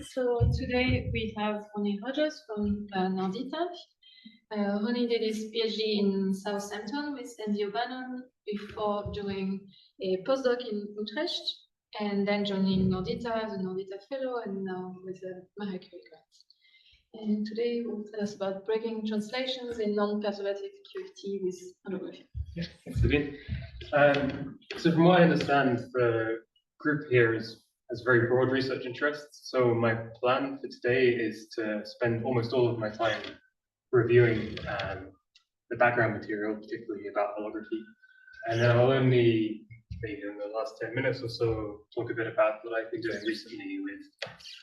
So today we have Ronnie Rodgers from Nordita. Ronnie did his PhD in Southampton with Andy O'Bannon before doing a postdoc in Utrecht and then joining Nordita as a Nordita Fellow and now with a Marie Curie grant. And today we'll tell us about breaking translations in non-perturbative QFT with holography. Yeah, thanks, Sabine. So from what I understand, the group here has very broad research interests. So my plan for today is to spend almost all of my time reviewing the background material, particularly about holography. And then I'll only, maybe in the last 10 minutes or so, talk a bit about what I've been doing recently with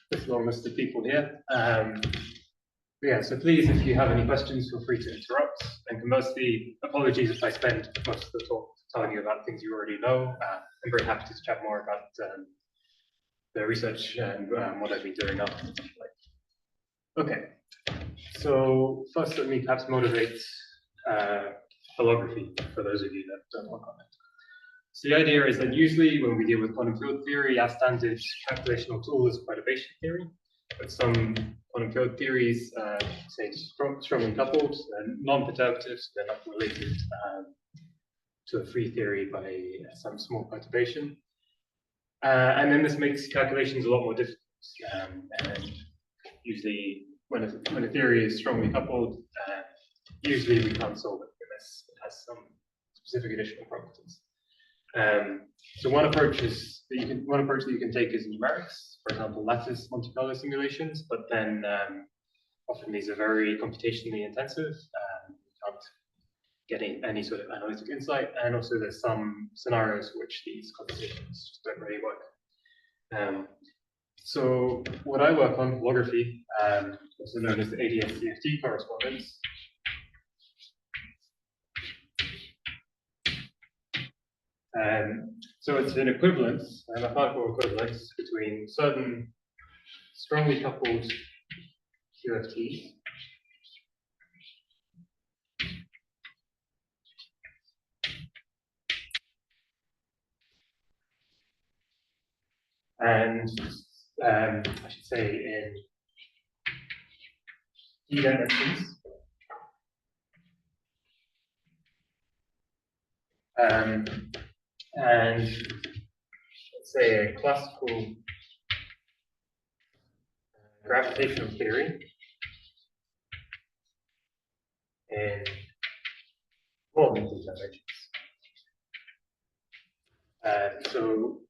this long list of people here. Yeah, so please, if you have any questions, feel free to interrupt. And conversely, apologies if I spend most of the talk telling you about things you already know. I'm very happy to chat more about the research and what I've been doing up. Okay, so first let me perhaps motivate holography for those of you that don't work on it. So the idea is that usually when we deal with quantum field theory, our standard calculational tool is perturbation theory. But some quantum field theories say strongly coupled and non-perturbative, so they're not related to a free theory by some small perturbation. And then this makes calculations a lot more difficult. And usually, when a theory is strongly coupled, usually we can't solve it unless it has some specific additional properties. So one approach that you can take is numerics, for example, lattice Monte Carlo simulations. But then often these are very computationally intensive. You can't get any sort of analytic insight, and also there's some scenarios for which these computations just don't really work. So what I work on, holography, also known as the ADS-CFT correspondence. So it's an equivalence, a mathematical equivalence between certain strongly coupled QFTs and I should say in D dimensions. And let's say a classical gravitational theory in more than D dimensions. So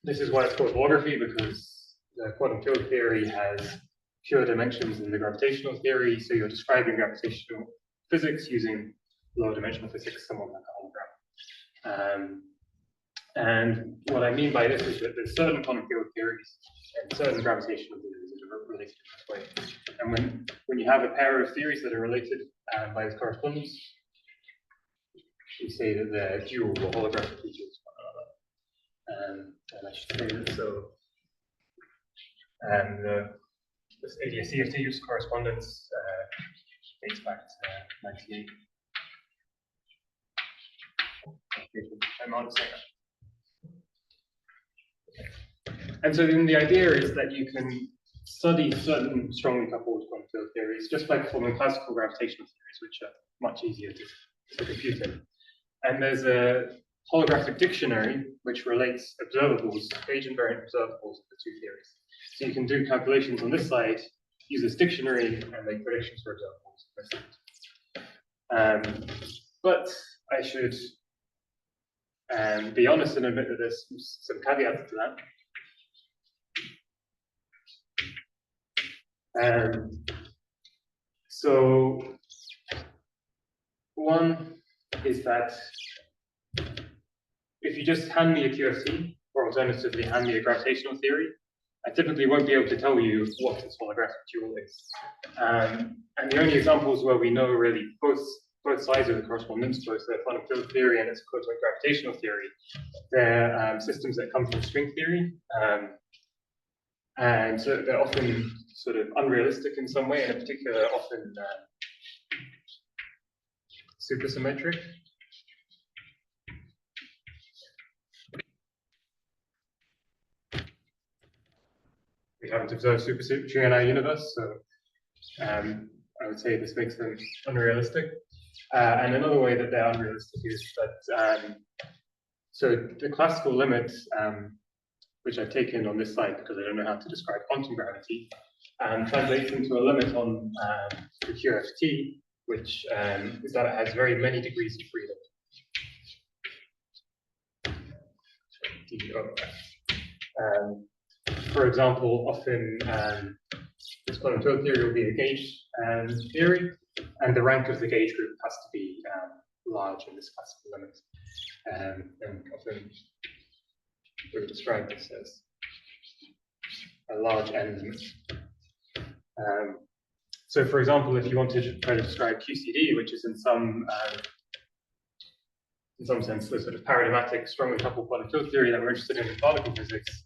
this is why it's called holography, because the quantum field theory has pure dimensions in the gravitational theory, so you're describing gravitational physics using low dimensional physics, somewhat like a hologram. And what I mean by this is that there's certain quantum field theories and certain gravitational theories that are related in this way. And when you have a pair of theories that are related by this correspondence, we say that they're dual or holographically dual to one another. And I should say that so. And this ADS-CFT use correspondence dates back to 98. I'm on second. And so then the idea is that you can study certain strongly coupled quantum field theories just by performing classical gravitational theories, which are much easier to compute in. And there's a holographic dictionary which relates observables, phase invariant observables of the two theories. So you can do calculations on this side, use this dictionary, and make predictions for observables on this side. But I should be honest and admit that there's some caveats to that. So one is that if you just hand me a QFT, or alternatively hand me a gravitational theory, I typically won't be able to tell you what its holographic dual is. And the only examples where we know really both sides of the correspondence, both the quantum field theory and its equivalent gravitational theory, they're systems that come from string theory. And so they're often sort of unrealistic in some way, and in particular, often supersymmetric. we haven't observed supersymmetry in our universe, so I would say this makes them unrealistic. And another way that they're unrealistic is that, so the classical limit, which I've taken on this slide because I don't know how to describe quantum gravity, translates into a limit on the QFT, which is that it has very many degrees of freedom. For example, often this quantum field theory will be a gauge theory, and the rank of the gauge group has to be large in this classical limit. And often we describe this as a large n limit. So, for example, if you want to try to describe QCD, which is in some sense the sort of paradigmatic strongly coupled quantum field theory that we're interested in particle physics,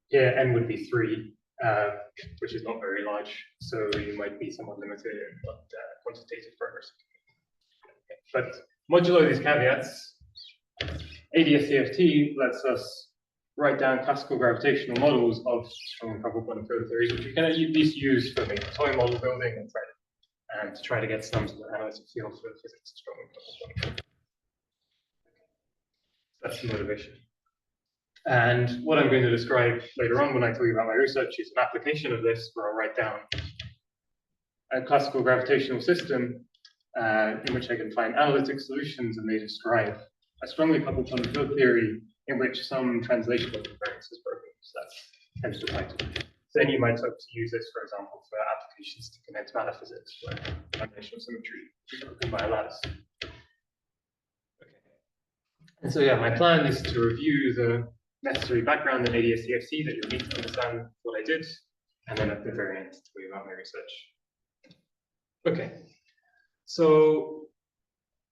here n would be 3, which is not very large, so you might be somewhat limited in what quantitative progress. But modulo these caveats, ADS-CFT lets us write down classical gravitational models of strongly coupled quantum field theories, which we can at least use for maybe toy model building and to try to get some sort of analytic field for physics of strongly coupled quantum field. That's the motivation. And what I'm going to describe later on when I tell you about my research is an application of this where I'll write down a classical gravitational system in which I can find analytic solutions, and they describe a strongly coupled quantum field theory in which some translational invariance is broken. So that's hence the title. So then you might hope to use this, for example, for applications to condensed matter physics, where translational symmetry is broken by a lattice. Okay. And so yeah, my plan is to review the necessary background in ADS-CFT that you'll need to understand what I did, and then at the very end, tell you about my research. Okay, so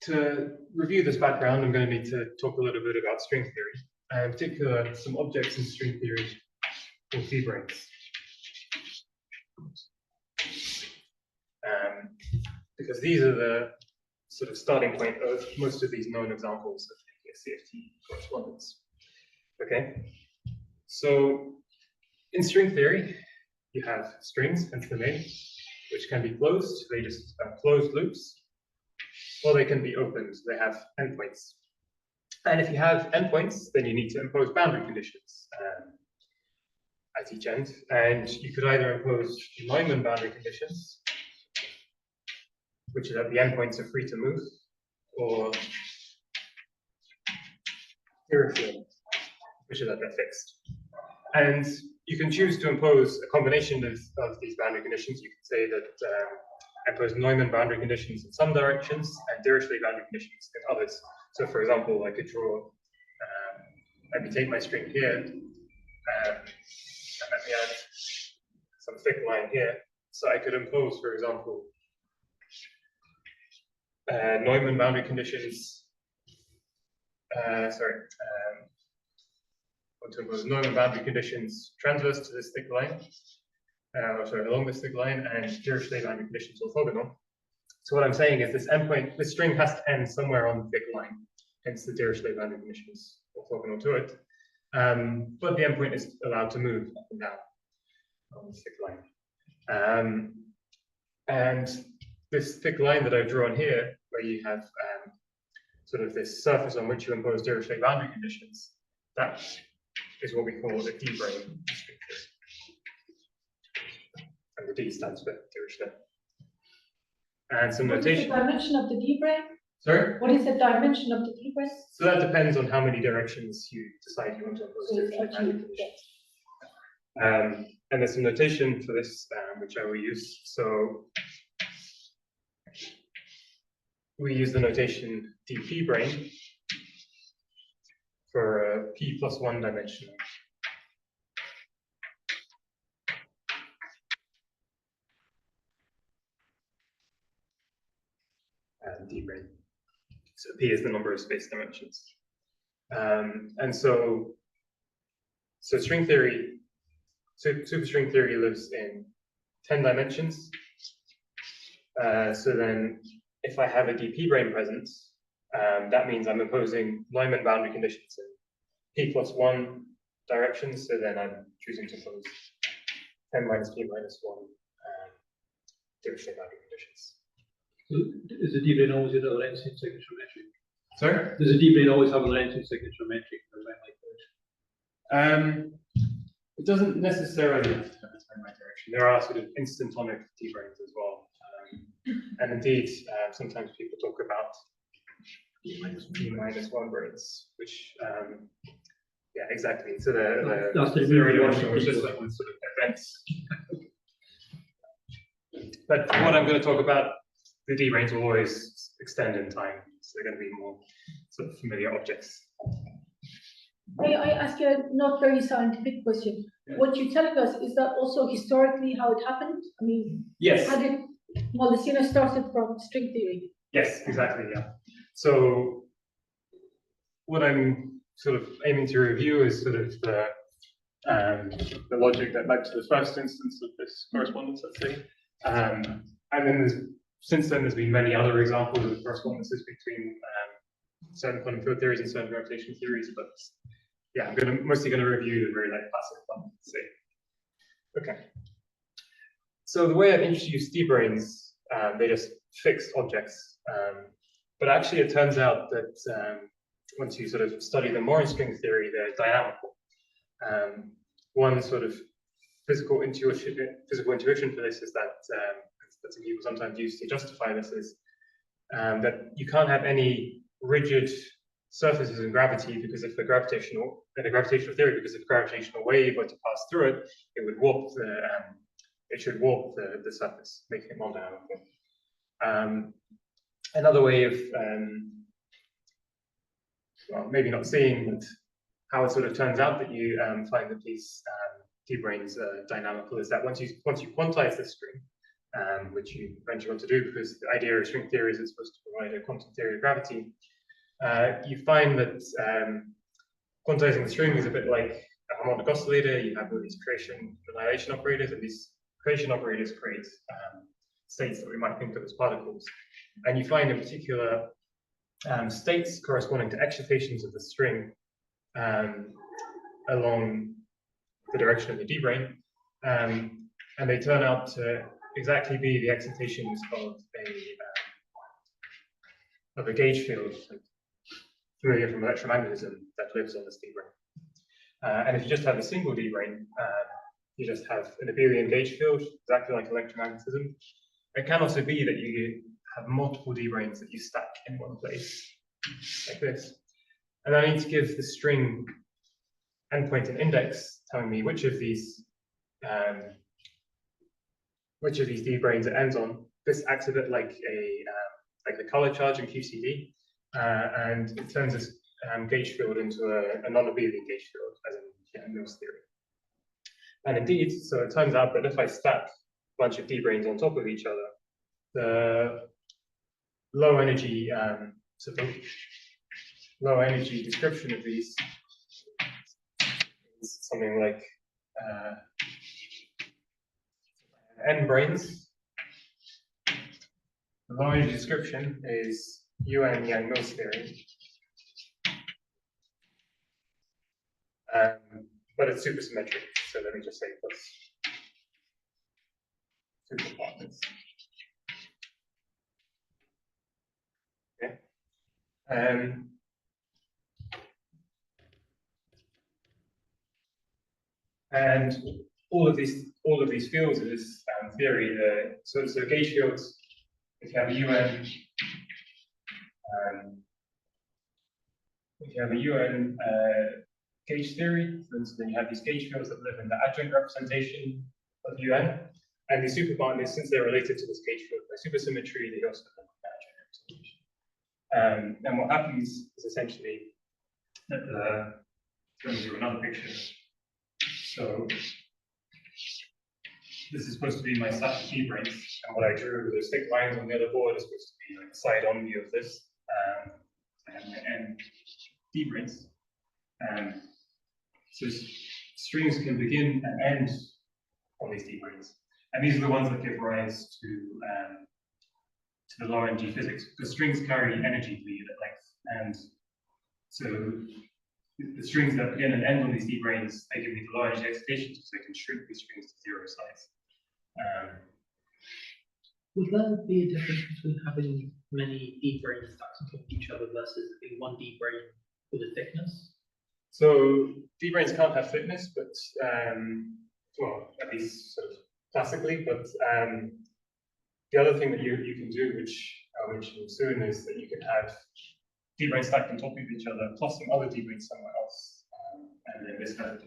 to review this background, I'm going to need to talk a little bit about string theory, and in particular, some objects in string theory called D-branes. Because these are the sort of starting point of most of these known examples of ADS-CFT correspondence. Okay, so in string theory, you have strings, hence the name, which can be closed. They just closed loops, or they can be opened. They have endpoints. And if you have endpoints, then you need to impose boundary conditions at each end. And you could either impose Neumann boundary conditions, which is that the endpoints are free to move, or Dirichlet, which is that they're fixed. And you can choose to impose a combination of these boundary conditions. You can say that impose Neumann boundary conditions in some directions and Dirichlet boundary conditions in others. So, for example, I could draw, let me take my string here, and let me add some thick line here. So I could impose, for example, Neumann boundary conditions. Want to impose Neumann boundary conditions transverse to this thick line, along this thick line, and Dirichlet boundary conditions orthogonal. So what I'm saying is this endpoint, this string has to end somewhere on the thick line, hence the Dirichlet boundary conditions orthogonal to it. But the endpoint is allowed to move up and down on this thick line. And this thick line that I've drawn here, where you have sort of this surface on which you impose Dirichlet boundary conditions, that is what we call the D-brane. And the D stands for Dirichlet. And some notation. What is the dimension of the D-brane? Sorry? What is the dimension of the D-brane? So that depends on how many directions you decide you want to impose Dirichlet boundary conditions. And there's some notation for this, which I will use. So we use the notation dp brane for a p plus 1 dimensional. D brane. So p is the number of space dimensions. And so string theory, superstring theory lives in 10 dimensions. So then if I have a dp brane present, that means I'm imposing Neumann boundary conditions in p plus 1 directions. So then I'm choosing to impose 10 minus p minus 1 differential boundary conditions. Is the D-brane always have a lensing signature metric? Sorry? Does the D-brane always have a lensing signature metric for a time like this? It doesn't necessarily have to have a time right direction. There are sort of instantonic D-branes as well. And indeed, sometimes people talk about p minus 1 branes, which, yeah, exactly. So That's the theory real of one. was just like one sort of events. But what I'm going to talk about, the D-branes will always extend in time. So they're going to be more sort of familiar objects. May I ask you a not very scientific question? Yeah. What you're telling us, is that also historically how it happened? I mean, Yes. how did, well, the CNS started from string theory. Yes, exactly, yeah. So what I'm sort of aiming to review is sort of the logic that led to the first instance of this correspondence, let's say. And then since then, there's been many other examples of correspondences between certain quantum field theories and certain gravitational theories, but yeah, I'm mostly going to review the very like classic one. Okay. So the way I've introduced D-branes, they're just fixed objects, but actually it turns out that once you sort of study them more in string theory, they're dynamical. One sort of physical intuition for this is that that some people sometimes use to justify this is that you can't have any rigid surfaces in gravity because if in a gravitational theory, because if a gravitational wave were to pass through it, it would warp the surface, making it non-dynamical. Another way of well, maybe not seeing, but how it sort of turns out that you find that these D-branes are dynamical is that once you quantize the string, which you eventually want to do because the idea of string theory is it's supposed to provide a quantum theory of gravity, you find that quantizing the string is a bit like a harmonic oscillator. You have all these creation and annihilation operators, and these creation operators create states that we might think of as particles. And you find in particular states corresponding to excitations of the string along the direction of the D-brane, and they turn out to exactly be the excitations of a gauge field familiar from electromagnetism that lives on this D-brane. And if you just have a single D-brane, you just have an abelian gauge field, exactly like electromagnetism. It can also be that you have multiple D-branes that you stack in one place, like this. And I need to give the string endpoint and index telling me which of these D-branes it ends on. This acts a bit like the color charge in QCD, and it turns this gauge field into a non-abelian gauge field, as in Mills theory. And indeed, so it turns out that if I stack a bunch of D-branes on top of each other, the low energy description of these is something like n branes. The low energy description is UN Yang-Mills theory, but it's supersymmetric. So let me just say plus superpartners. Okay. And all of these fields of this theory, so gauge fields. If you have a UN, gauge theory, for instance, then you have these gauge fields that live in the adjoint representation of UN, and the superpartners, since they're related to this gauge field by supersymmetry, they also live in the adjoint representation. And what happens is essentially that let me do another picture. So this is supposed to be my stack of D-branes, and what I drew with the stick lines on the other board is supposed to be like a side-on view of this. I have my n D-branes. So strings can begin and end on these D-branes, and these are the ones that give rise to the low energy physics, because strings carry energy for unit length, and so the strings that begin and end on these D branes, they give me the low energy excitations, so I can shrink these strings to 0 size. Would there be a difference between having many D branes stacked on top of each other versus being one D brane with a thickness? So D branes can't have thickness, but well, at least sort of classically. But the other thing that you can do, which I'll mention soon, is that you can have D branes stacked on top of each other plus some other D branes somewhere else, and then this kind of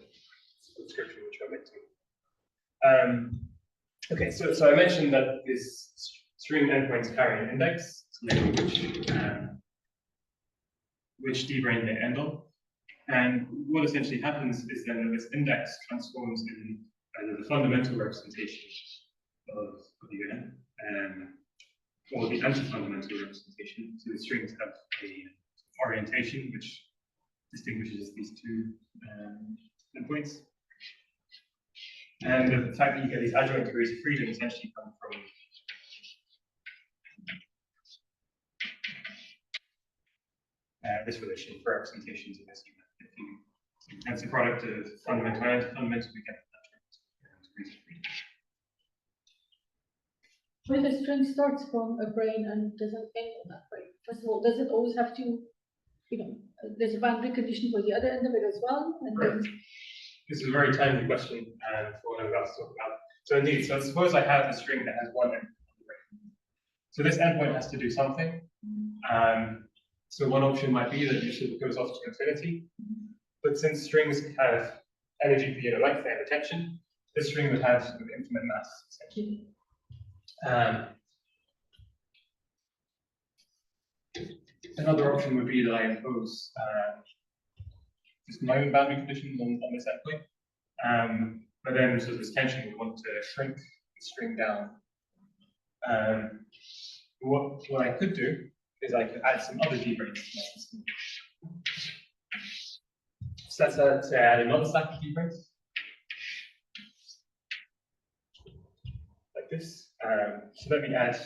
description which I'll get to. Okay, so I mentioned that this string endpoints carry an index, so which D brane they end on. And what essentially happens is then that this index transforms in either the fundamental representation of the unit or the anti-fundamental representation. So the strings have a orientation which distinguishes these two endpoints. And the fact that you get these adjoint degrees of freedom essentially come from this relation for representations of this unit. If that's a product of fundamental and anti-fundamental, we get that degrees of freedom. When the string starts from a brane and doesn't end on that brane, first of all, does it always have to, there's a boundary condition for the other end of it as well? And right. This is a very timely question for what I'm about to talk about. So indeed, so suppose I have a string that has one endpoint on the brane. So this endpoint has to do something. So one option might be that it sort of goes off to infinity. But since strings have energy per unit length, they have a tension, this string would have sort of infinite mass, essentially. Another option would be that I impose just my own boundary conditions on this endpoint. But then so this tension would want to shrink the string down. What I could do is I could add some other D branes to my system. So let's say I add another stack of D branes. Like this. So let me add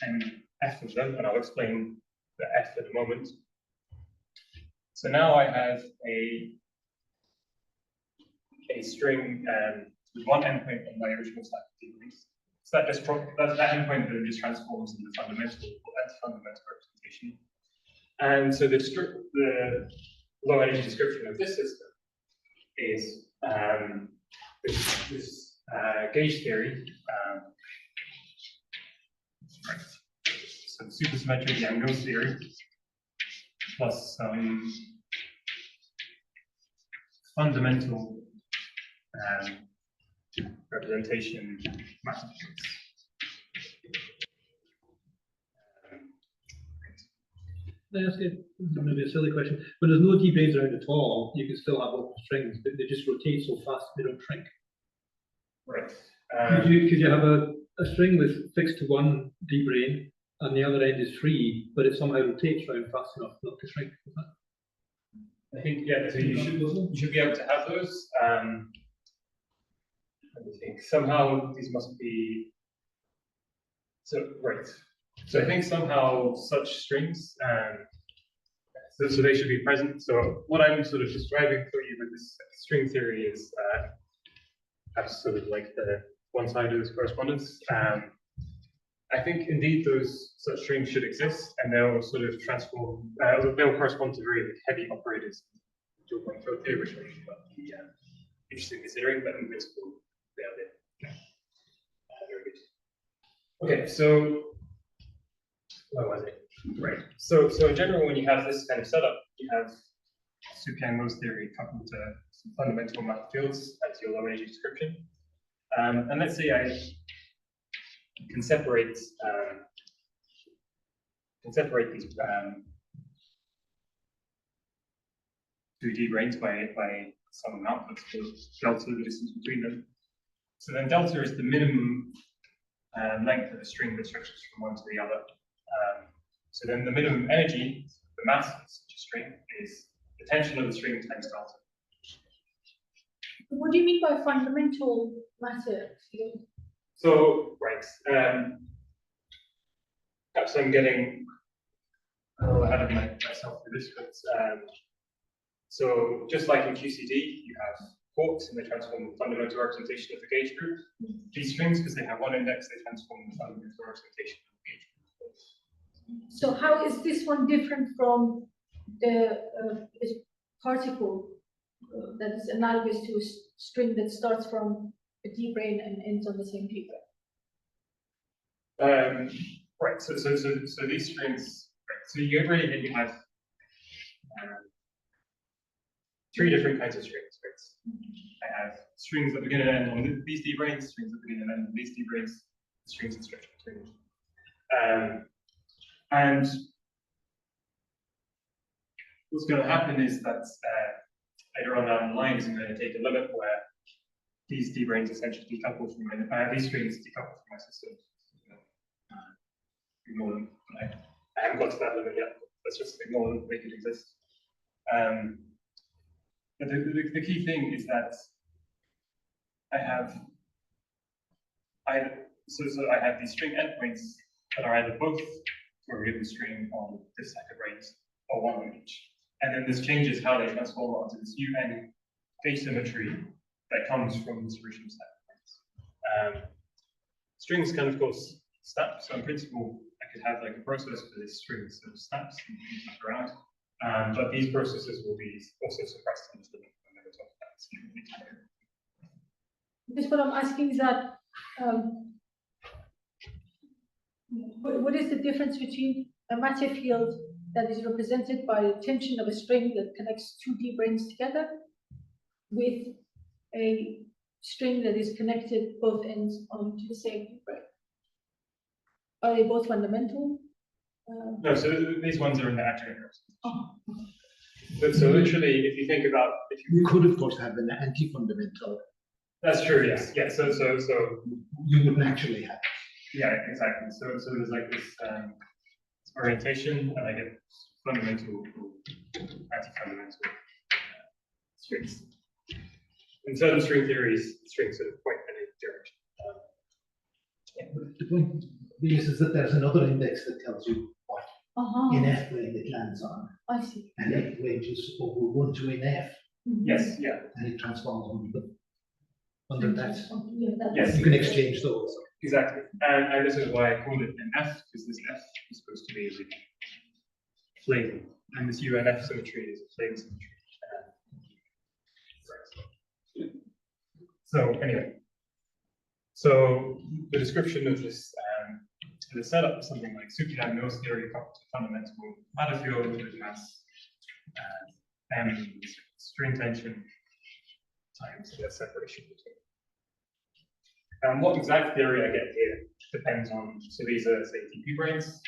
an F of them, and I'll explain the F in a moment. So now I have a string with one endpoint on my original stack of D branes. So that endpoint then just transforms into fundamental or anti-fundamental representation. And so the low energy description of this system is this gauge theory. Right. So supersymmetric Yang theory plus some fundamental representation matrices. Can I ask you maybe a silly question? When there's no D branes around at all, you can still have open strings, but they just rotate so fast they don't shrink. Right. Could you have a string with fixed to one D brane and the other end is free, but it somehow rotates around fast enough not to shrink? I think, yeah, so you should be able to have those. Let me think. Somehow these must be right. So I think somehow such strings, so they should be present. So what I'm sort of describing for you with this string theory is perhaps sort of like the one side of this correspondence. I think indeed those such strings should exist, and they'll sort of transform. They'll correspond to very heavy operators. Dual point field theory, which might be interesting considering, but in principle they are there. Very good. Okay, so where was it? Right. So in general, when you have this kind of setup, you have Yang theory coupled to some fundamental math fields as your low energy description. And let's say I can separate these two D branes by some amount, let's call delta, the distance between them. So then delta is the minimum length of a string that stretches from one to the other. So then the minimum energy, the mass of such a string, is the tension of the string times delta. What do you mean by fundamental matter? So, right. Perhaps I'm getting ahead of myself for this, but So just like in QCD, you have quarks and they transform the fundamental representation of the gauge group. These strings, because they have one index, they transform the fundamental representation of the gauge group. So how is this one different from the this particle that is analogous to a string that starts from a D brane and ends on the same D brane? Right. So these strings. Right, so you have three different kinds of strings. Right? I have strings that begin and end on these D branes, strings that begin and end on these D branes, strings that stretch between them. And what's going to happen is that later on down the line is going to take a limit where these D branes essentially decouple from these strings decouple from my system. Ignore them. I haven't got to that limit yet. Let's just ignore them, make it exist. But the key thing is that I have these string endpoints that are either both for a given string on this set of branes or one of each. And then this changes how they transform onto this UN asymmetry that comes from the solution set of branes. Strings can, of course, snap. So in principle, I could have like a process for this string that snaps and moves around. But these processes will be also suppressed into the Because what I'm asking is that what is the difference between a matter field that is represented by the tension of a string that connects two D branes together with a string that is connected both ends onto the same D brane? Are they both fundamental? No, so these ones are in the actual representation. Oh. But so literally, if you think about, You could, of course, have an anti-fundamental. that's true, yes, yeah. So You wouldn't actually have. yeah, exactly. So there's like this orientation, and I get fundamental, anti-fundamental strings. In certain string theories, strings sort of point in a direction. The point is that there's another index that tells you what in F brane it lands on. I see. And it ranges over 1 to in F, Yes, yeah, and it transforms under that. Yeah, yes. You can exchange those. exactly. And this is why I called it an F, because this F is supposed to be the flame, and this UNF symmetry is a flame symmetry. So anyway, so the description of this the setup is something like superdynamics theory coupled to fundamental matter field with mass and string tension times the separation between. What exact theory I get here depends on, so these are, say, TP branes.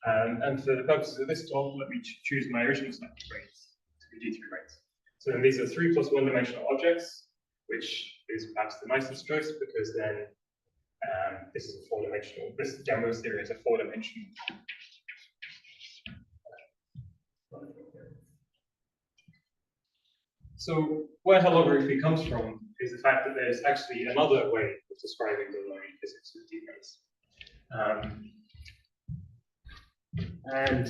And for the purposes of this talk, let me choose my original set of branes to be D3 branes. So then these are 3 plus 1 dimensional objects, which is perhaps the nicest choice because then this is a 4-dimensional, this Jamro's theory is a 4-dimensional. So where holography comes from is the fact that there's actually another way of describing the Loci physics of D branes. And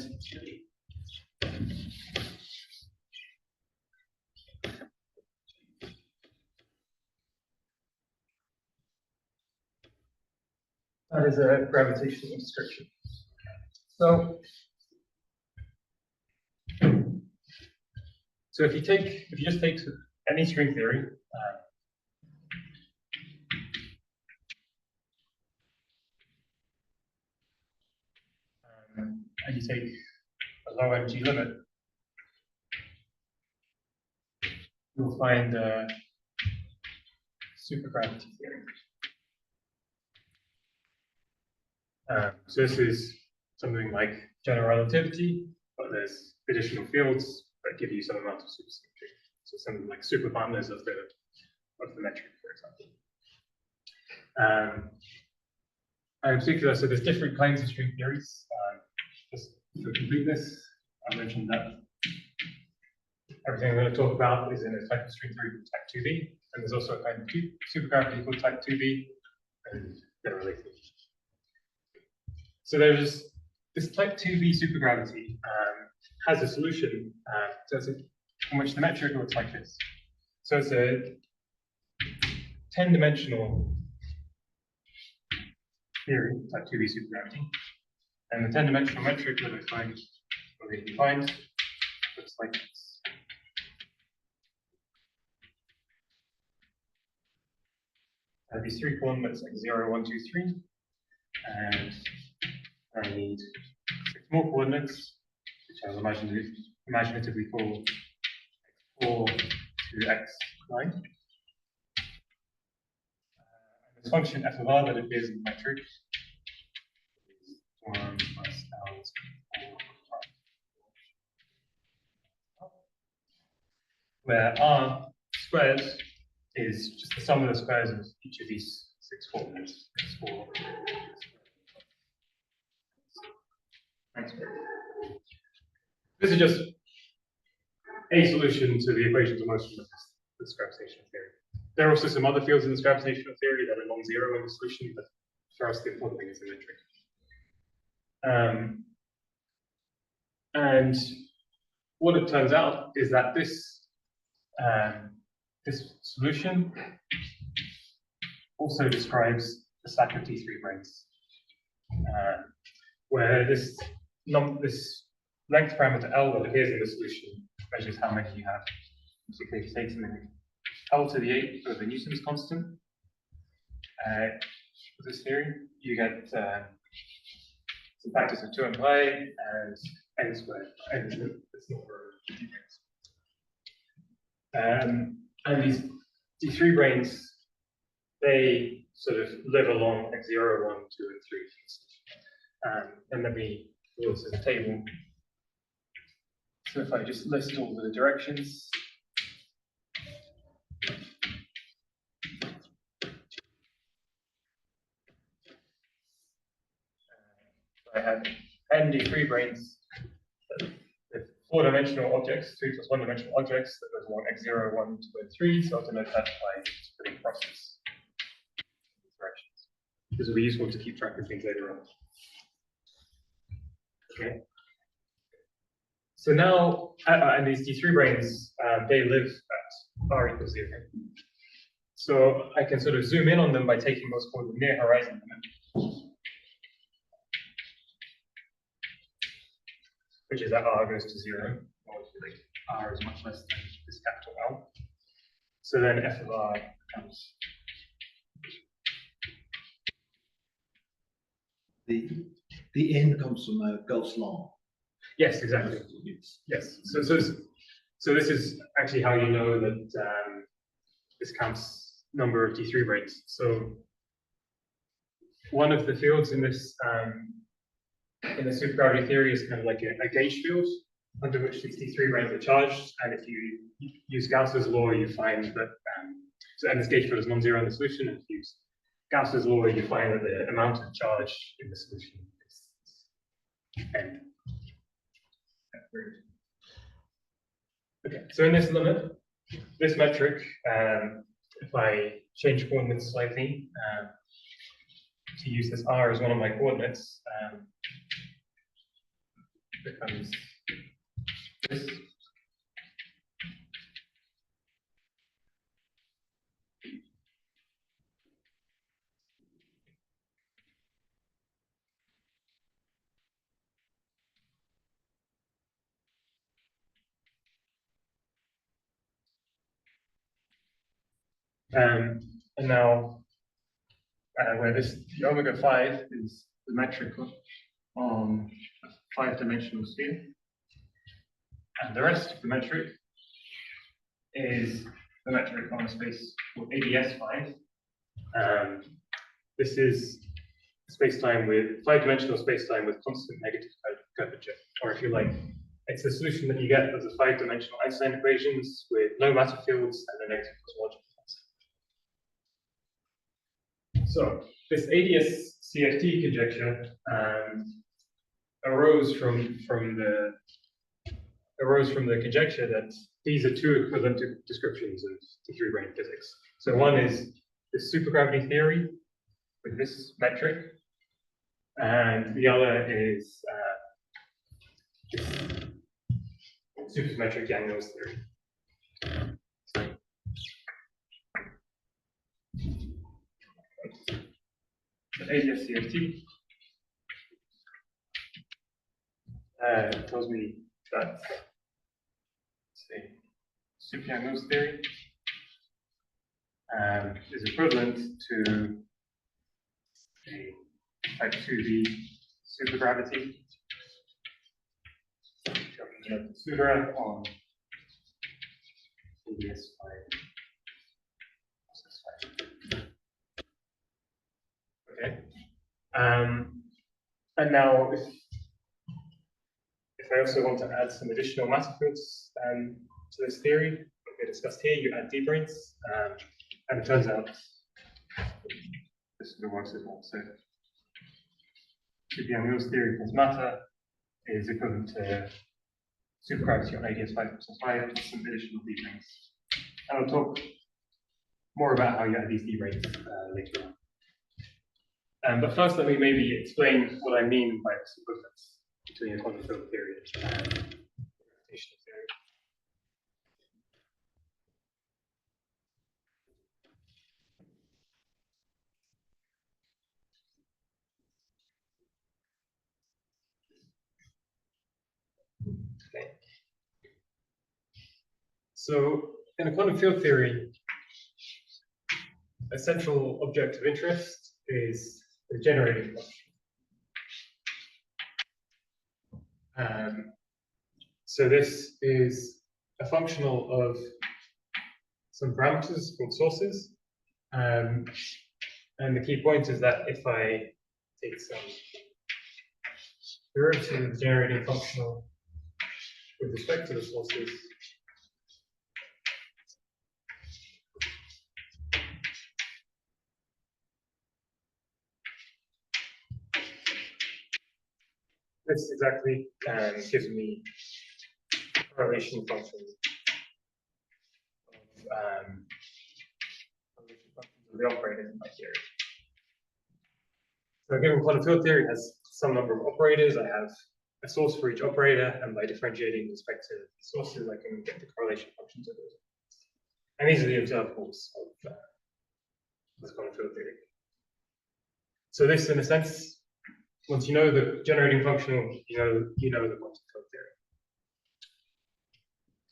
that is a gravitational description. So if you just take any string theory, and you take a low energy limit, you'll find supergravity theory. So this is something like general relativity, but there's additional fields that give you some amount of supersymmetry. So something like superpartners of the metric, for example. And in particular, so there's different kinds of string theories. Just for completeness, I mentioned that everything I'm going to talk about is in a type of string theory called type 2B, and there's also a kind of supergravity called type 2B, and they're related. So there's this type 2b supergravity has a solution in which the metric looks like this. So it's a 10-dimensional theory, type 2b supergravity, and the 10-dimensional metric that we defined looks like this. I have these 3 coordinates like 0, 1, 2, 3, and I need 6 more coordinates, which I'll imaginatively call x4 to x9. This function f of r that appears in the metric is 1 plus L where r squared is just the sum of the squares of each of these 6 coordinates. This is just a solution to the equations of motion of this gravitational theory. There are also some other fields in this gravitational theory that are non-zero in the solution, but for us the important thing is the metric. And what it turns out is that this solution also describes a stack of T3 branes, where this length parameter L that appears in the solution measures how many you have. So if you take something L to the 8 over Newton's constant, for this theory, you get some factors of 2 and pi and n squared. It's not for and these T3 branes, they sort of live along x0, 1, 2, and 3. And then we this as a table. So if I just list all the directions, I have n D3 branes with 4-dimensional objects, 3 plus 1-dimensional objects that goes along x0, 1, 2, and 3. So I'll denote that by putting crosses in these directions. This will be useful to keep track of things later on. Okay. So now, and these D3 branes, they live at r equals 0. So I can sort of zoom in on them by taking what's called the near horizon limit, which is that r goes to 0, or like r is much less than this capital L. So then f of r becomes the n comes from Gauss law. yes, exactly. Yes. So this is actually how you know that this counts number of D3 branes. So one of the fields in this in the supergravity theory is kind of like a gauge field under which these D3 branes are charged, and if you use Gauss's law, you find that and this gauge field is non-zero in the solution. If you use Gauss's law, you find that the amount of charge in the solution is n. Okay, so in this limit, this metric, if I change coordinates slightly to use this r as one of my coordinates, becomes this. And now, where the omega 5 is the metric on a 5-dimensional sphere, and the rest of the metric is the metric on a space called ADS5. This is space-time with 5-dimensional space-time with constant negative curvature, or if you like, it's a solution that you get of the 5-dimensional Einstein equations with no matter fields and a negative cosmological. So this ADS CFT conjecture arose from the conjecture that these are two equivalent descriptions of D3 brane physics. So one is the supergravity theory with this metric, and the other is supersymmetric Yang-Mills theory. The ADF QFT tells me that, say, super Yang-Mills theory is equivalent to a type 2D supergravity. Supra on ADS okay. And now, if I also want to add some additional matter fields to this theory, like we discussed here, you add D branes, and it turns out this sort of works as well. So, Yang-Mills theory plus matter is equivalent to supergravity on ADS 5 with some additional D branes. And I'll talk more about how you add these D branes later on. But first, let me maybe explain what I mean by this equivalence between a quantum field theory and gravitational theory. Okay. So, in a quantum field theory, a central object of interest is the generating function. So this is a functional of some parameters called sources. And the key point is that if I take some derivative of the generating functional with respect to the sources, this exactly gives me correlation functions of the operators in my theory. So a given quantum field theory has some number of operators. I have a source for each operator, and by differentiating with respect to the sources, I can get the correlation functions of those. And these are the observables of this quantum field theory. So this, in a sense, once you know the generating functional, you know the quantum field theory.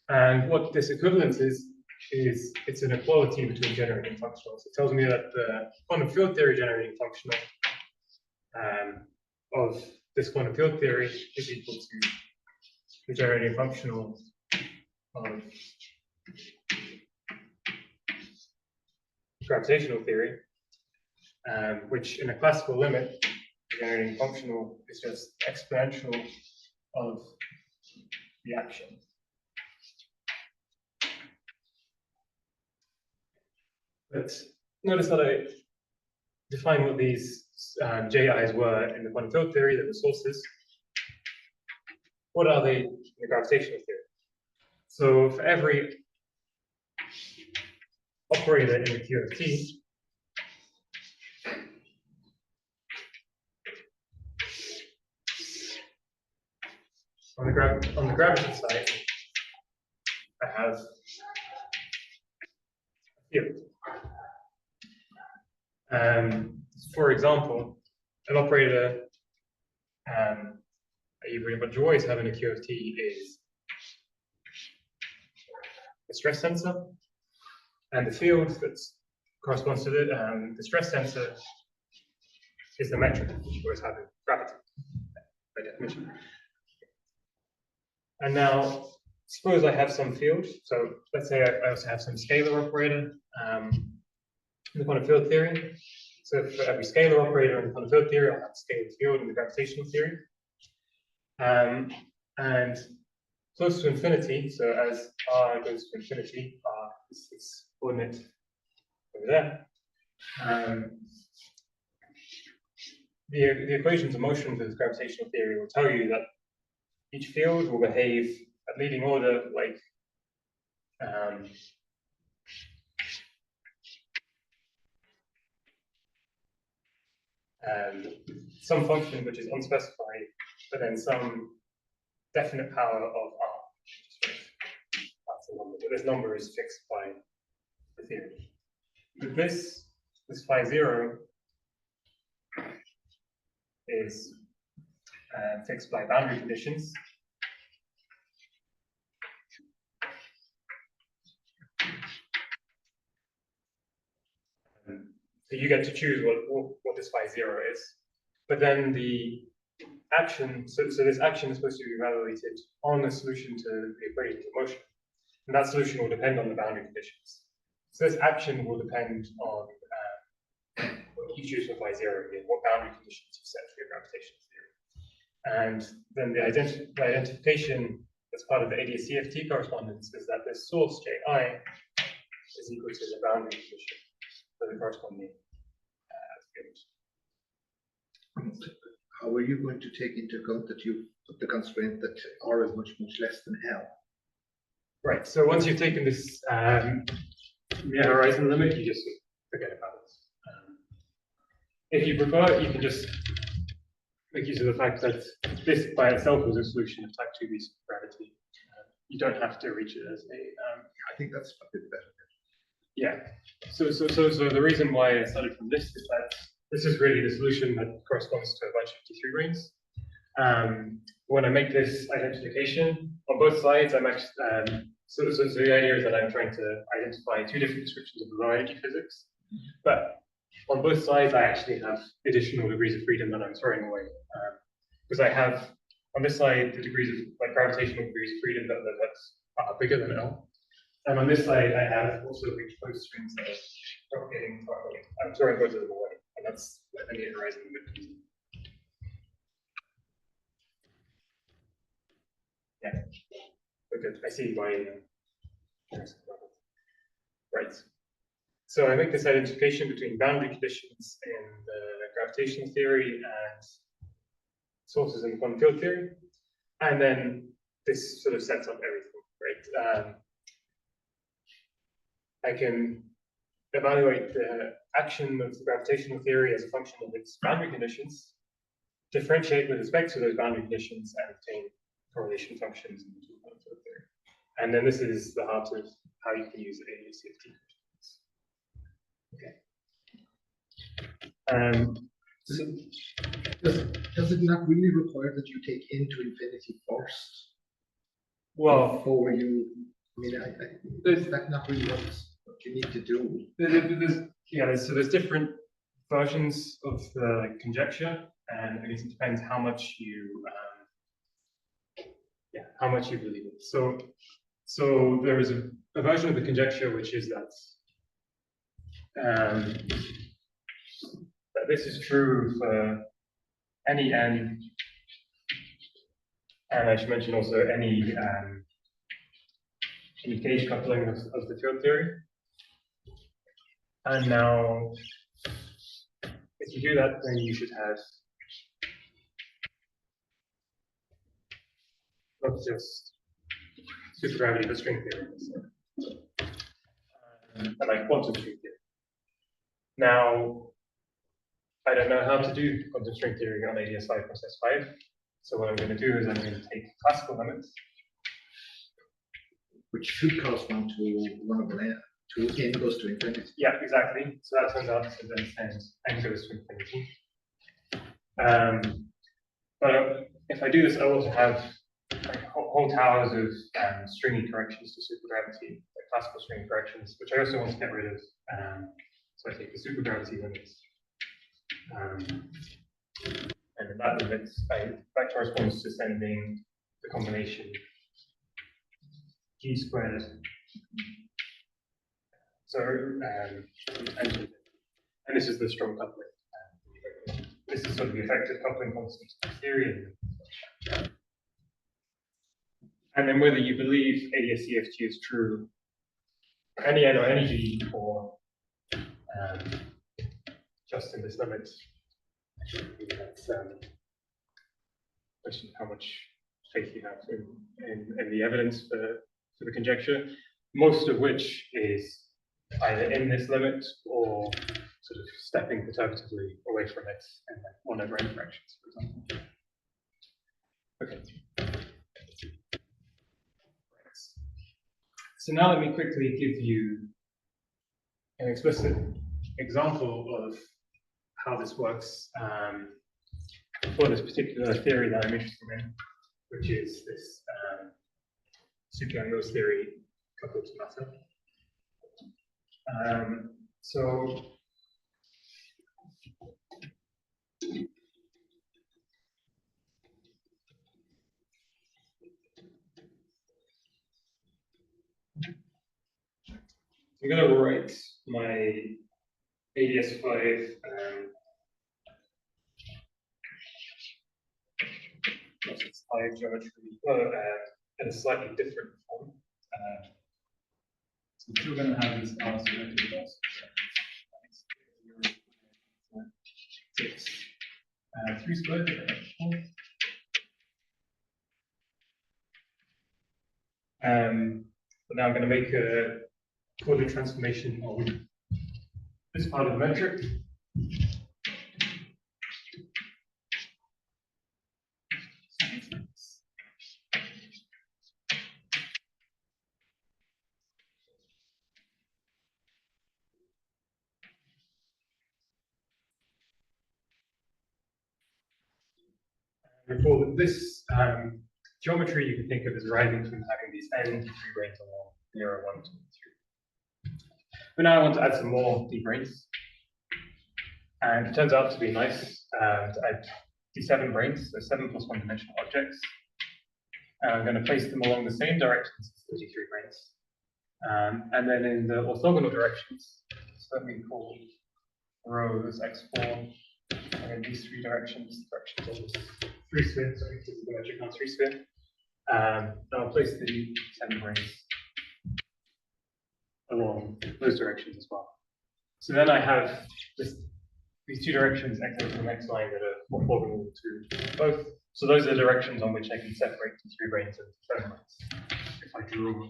And what this equivalence is it's an equality between generating functionals. It tells me that the quantum field theory generating functional of this quantum field theory is equal to the generating functional of gravitational theory, which in a classical limit, the generating functional is just exponential of the action. But notice that I define what these JIs were in the quantum field theory, that were sources. What are they in the gravitational theory? So for every operator in the QFT, on the gravity side, I have a field. For example, an operator that you pretty much always have in a QFT is a stress tensor, and the field that corresponds to the stress tensor is the metric, which you always have in gravity, by definition. And now, suppose I have some field. So let's say I also have some scalar operator in the quantum field theory. So for every scalar operator in the quantum field theory, I'll have a scalar field in the gravitational theory. And close to infinity, so as r goes to infinity, r is this coordinate over there. The equations of motion for this gravitational theory will tell you that each field will behave at leading order like some function which is unspecified, but then some definite power of r. That's a number, but this number is fixed by the theory. But this phi 0 is fixed by boundary conditions. So you get to choose what this phi 0 is. But then the action, so this action is supposed to be evaluated on a solution to the equation of motion. And that solution will depend on the boundary conditions. So this action will depend on what you choose for phi 0 and what boundary conditions you set for your gravitational theory. And then the identification as part of the ADS-CFT correspondence is that this source Ji is equal to the boundary condition for the corresponding field. How are you going to take into account that you put the constraint that R is much, much less than L? Right, so once you've taken this near horizon limit, you just forget about it. If you prefer, you can just make use of the fact that this by itself is a solution of type 2b supergravity. You don't have to reach it as a. I think that's a bit better. Yeah. So the reason why I started from this is that this is really the solution that corresponds to a bunch of T3 rings. When I make this identification on both sides, I'm actually so the idea is that I'm trying to identify two different descriptions of low energy physics, but on both sides I actually have additional degrees of freedom that I'm throwing away because I have on this side the degrees of gravitational degrees of freedom that's bigger than L, and on this side I have also reached both strings that are propagating far away. I'm throwing both of them away, and that's what the near horizon limit. Yeah. Okay, I see why. Right. So I make this identification between boundary conditions in the gravitational theory and sources in the quantum field theory, and then this sort of sets up everything, right? I can evaluate the action of the gravitational theory as a function of its boundary conditions, differentiate with respect to those boundary conditions, and obtain correlation functions in the quantum field theory. And then this is the heart of how you can use ADS-CFT. Okay. So does it not really require that you take into infinity first? Well, before you, I mean, is that not really what you need to do? There's different versions of the conjecture, and I guess it depends how much you believe it. So there is a version of the conjecture which is that that this is true for any n, and I should mention also any gauge coupling of the field theory. And now, if you do that, then you should have not just supergravity but string theory, but like quantum string theory. Now, I don't know how to do quantum string theory on ADS 5 process 5. So what I'm going to do is I'm going to take classical limits, which should correspond to 1 over n, to n goes to infinity. Yeah, exactly. So that turns out to then send n goes to infinity. But if I do this, I also have like whole towers of stringy corrections to supergravity, like classical string corrections, which I also want to get rid of. So I take the supergravity limits. And in that limit, that corresponds to sending the combination G squared. So, and this is the strong coupling. This is sort of the effective coupling constant theory. And then whether you believe ADS-CFT is true for any n or any g, or just in this limit, that's question how much faith you have in the evidence for the conjecture, most of which is either in this limit or sort of stepping perturbatively away from it in like 1 over n fractions, for example. Okay. So now let me quickly give you an explicit example of how this works for this particular theory that I'm interested in, which is this superangles theory coupled to matter. So I'm going to write my ADS5 geometry in a slightly different form. So we're still going to have these R-symmetric dots. 6, 3 squared. But now I'm going to make a coordinate transformation on this part of the metric. Recall that this geometry you can think of as arising from having these n d-branes along 0, 1, 2, 3. But now I want to add some more d-branes. And it turns out to be nice to add d7 branes, so 7 plus 1 dimensional objects. And I'm going to place them along the same directions as the d3 branes. And then in the orthogonal directions, so let me call rows x4, and in these 3 directions of this 3 sphere, sorry, this is the metric on 3 sphere. And I'll place the 7 branes along those directions as well. So then I have these 2 directions, x and x line, that are orthogonal to both. So those are the directions on which I can separate the 3 branes and 7 branes. If I draw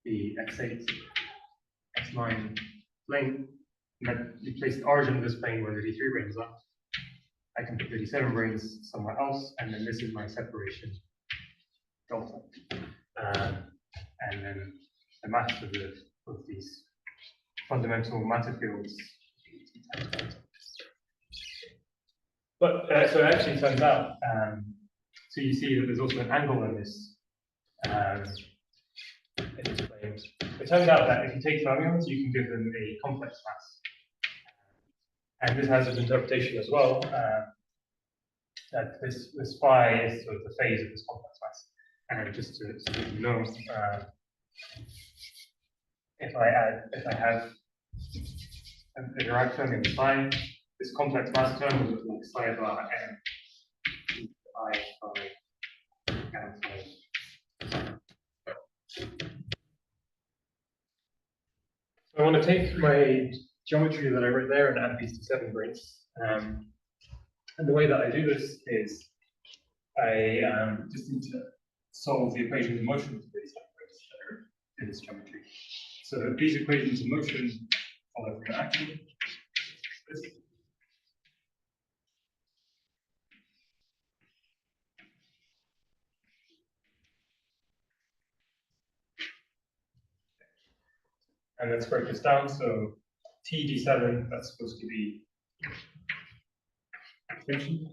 the x8, x9 plane, and then you place the origin of this plane where the d3 branes are, I can put the d7 branes somewhere else, and then this is my separation delta. And then the mass of these fundamental matter fields. But so it actually turns out, so you see that there's also an angle in this plane. It turns out that if you take fermions, you can give them a complex mass. And this has an interpretation as well, that this phi is sort of the phase of this complex mass. And just to so that you know, if I have a derived fermion psi, this complex mass term will look like psi bar m I phi and phi. So I want to take my geometry that I wrote there and add these to 7 branes. And the way that I do this is I just need to solve the equations of motion for these 7 branes that are in this geometry. So these equations of motion follow from the action. And let's break this down. So T d7, that's supposed to be tension.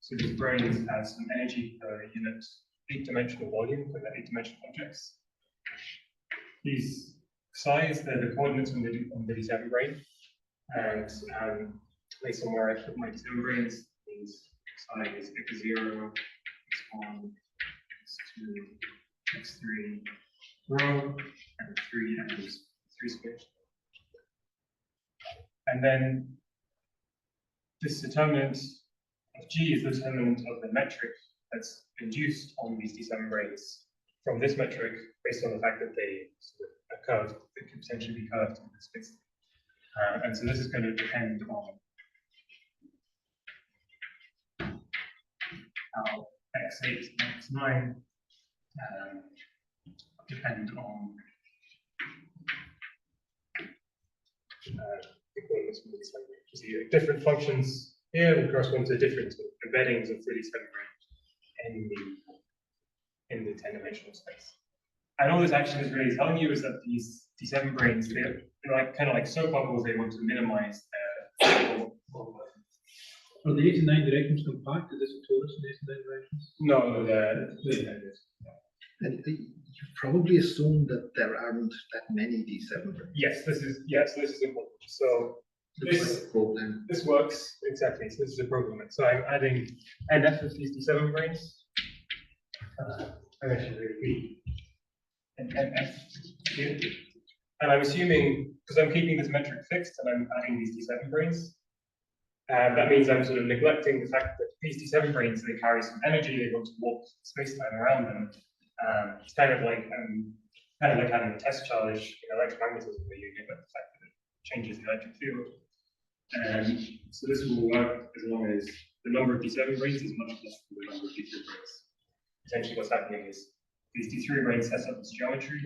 So these branes have some energy per unit 8-dimensional volume for the 8-dimensional objects. These psi's, they're the coordinates on the d7 brane. And based on where I put my d7 branes, these psi is x0, x1, x2, x3, row, and 3 and 3 squared. And then this determinant of G is the determinant of the metric that's induced on these d7 branes from this metric based on the fact that they sort of are curved, they could potentially be curved in this space. And so this is going to depend on how x8 and x9 depend on You see different functions here will correspond to different embeddings of 37 range in the 10-dimensional space. And all this action is really telling you is that these D7 branes, they're like kind of like soap bubbles. They want to minimize their Are the 89 directions compact? Is this a torus in 89 directions? no, And you probably assume that there aren't that many D7 branes. yes, this is important. So this works exactly. So this is a problem. So I'm adding NF of these D7 branes. I'm actually repeat and NF here. And I'm assuming, because I'm keeping this metric fixed and I'm adding these D7 branes, that means I'm sort of neglecting the fact that these D7 branes, they carry some energy, they want to warp space-time around them. It's kind of like having a test charge in electromagnetism where you neglect the fact that it changes the electric field. So this will work as long as the number of D7 branes is much less than the number of D3 branes. Essentially what's happening is these D3 branes set up this geometry.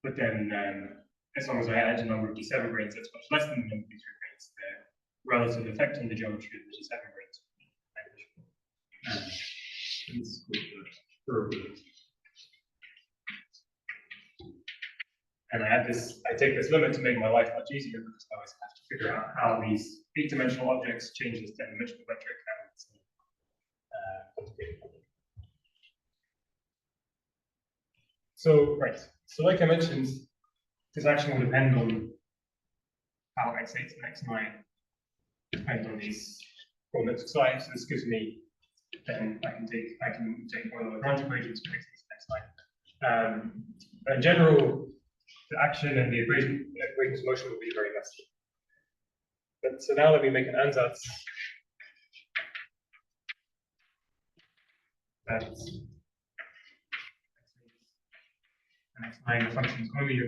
But then as long as I add a number of D7 branes that's much less than the number of D3 branes, the relative effect on the geometry of the D7 branes will be negligible. This is called the probability. And I take this limit to make my life much easier because I always have to figure out how these 8-dimensional objects change this 10-dimensional metric, and it's complicated. So, right. So like I mentioned, this action will depend on how x8 and x9 depend on these coordinates of psi. So this gives me, then I can take one of the Lagrange equations for x8 and x9. But in general, the action and the equations of motion will be very messy. But so now let me make an ansatz that x9 the functions only of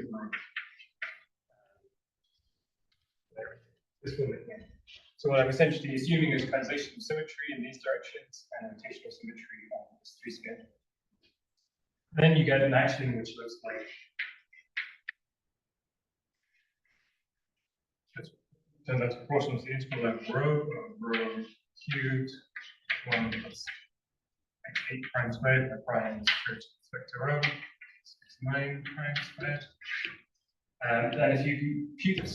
this will make one. So what I'm essentially assuming is translational symmetry in these directions and rotational symmetry on this 3 scale. Then you get an action which looks like so that's proportional to the integral length rho cubed 1 plus x8 prime squared by prime respect to rho 9 prime squared. And then if you compute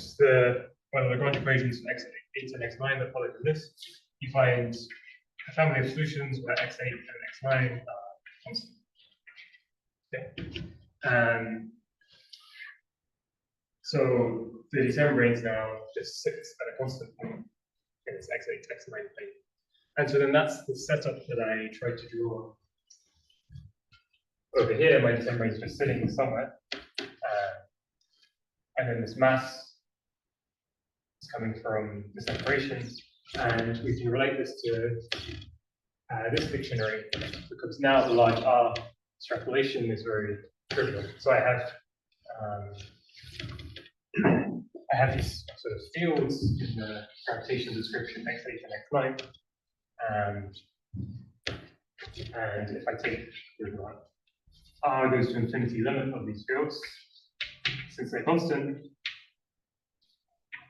one of the Lagrange equations for x8 and x9 that follow from this, you find a family of solutions where x8 and x9 are constant. Okay. So the D7 branes now just sits at a constant point in this x8, x9 plane. And so then that's the setup that I tried to draw. Over here, my D7 brane is just sitting somewhere. And then this mass is coming from the separation. And we can relate this to this dictionary, because now the large R extrapolation is very trivial. So I have these sort of fields in the gravitational description x8 and x9. And if I take R goes to infinity limit of these fields, since they're constant,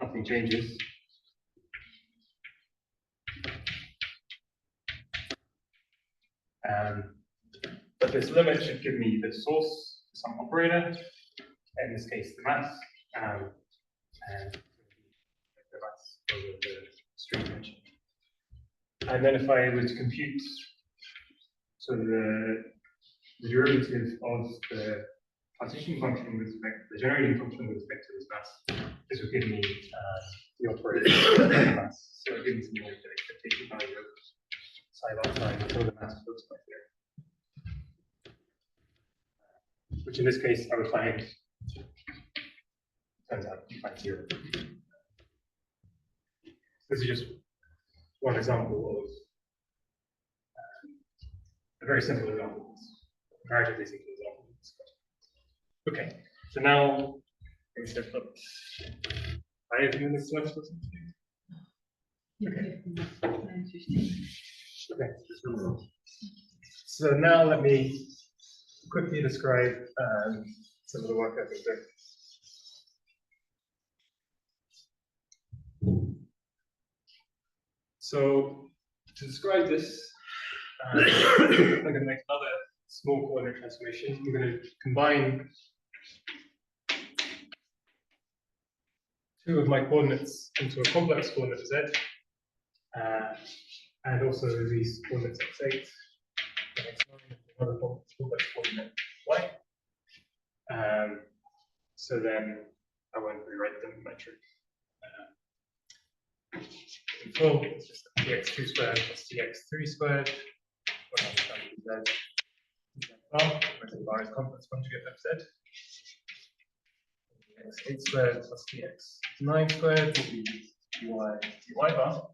nothing changes. But this limit should give me the source, some operator, in this case the mass, and the mass over the string dimension. And then if I were to compute so the derivative of the partition function with respect to the generating function with respect to this mass, this would give me the operator of the mass. So it gives me like the expectation value of psi bar psi until the mass looks like there. Which in this case I would find, turns out you find 0. This is just one example of a very simple example, comparatively simple example. Okay, so now we step up 5 minutes left or something. Okay. Okay. So now let me quickly describe some of the work I've been doing. So to describe this, I'm going to make another small coordinate transformation. I'm going to combine two of my coordinates into a complex coordinate z, and also these coordinates x8, another complex coordinate y. So then I won't rewrite them in metric. In full, it's just tx2 squared plus tx3 squared. Where the bar is complex conjugate of z. X8 squared plus tx9 squared will be dy bar.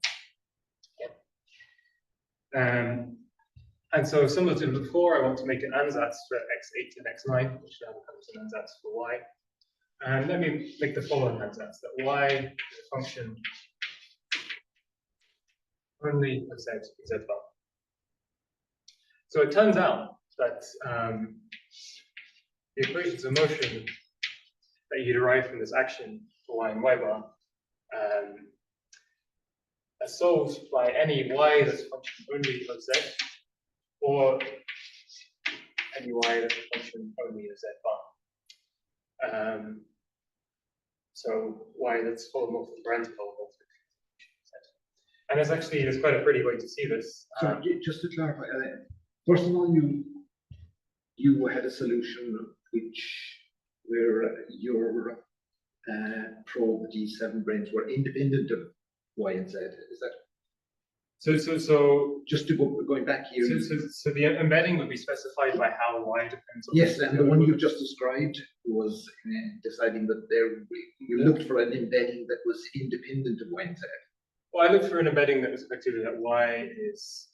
And so similar to before, I want to make an ansatz for x8 and x9, which now becomes an ansatz for y. And let me make the following ansatz, that y is a function only of z bar. So it turns out that the equations of motion that you derive from this action for y and y bar are solved by any y that's a function only of z, or any y that's a function only of z bar. So y that's holomorphic or anti-holomorphic. And there's quite a pretty way to see this. So just to clarify, first of all, you had a solution where your probe D7 brains were independent of y and z. Is that so just to going back here? So the embedding would be specified by how y depends on. Yes, and the one you just described was deciding that you looked for an embedding that was independent of y and z. Well, I looked for an embedding that was effectively that y is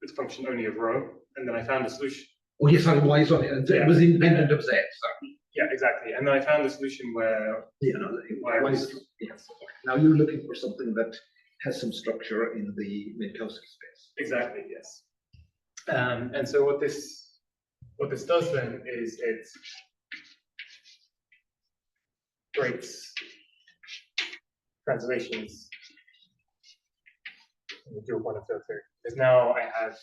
a function only of rho, and then I found a solution. Oh, yes, sorry, y is on it, and it was independent of z. Sorry. Yeah, exactly. And then I found a solution where y was. Yes. Now you're looking for something that has some structure in the Minkowski space. Exactly. Yes. And so what this does then is it breaks translations in the dual quantum field theory. Because now I have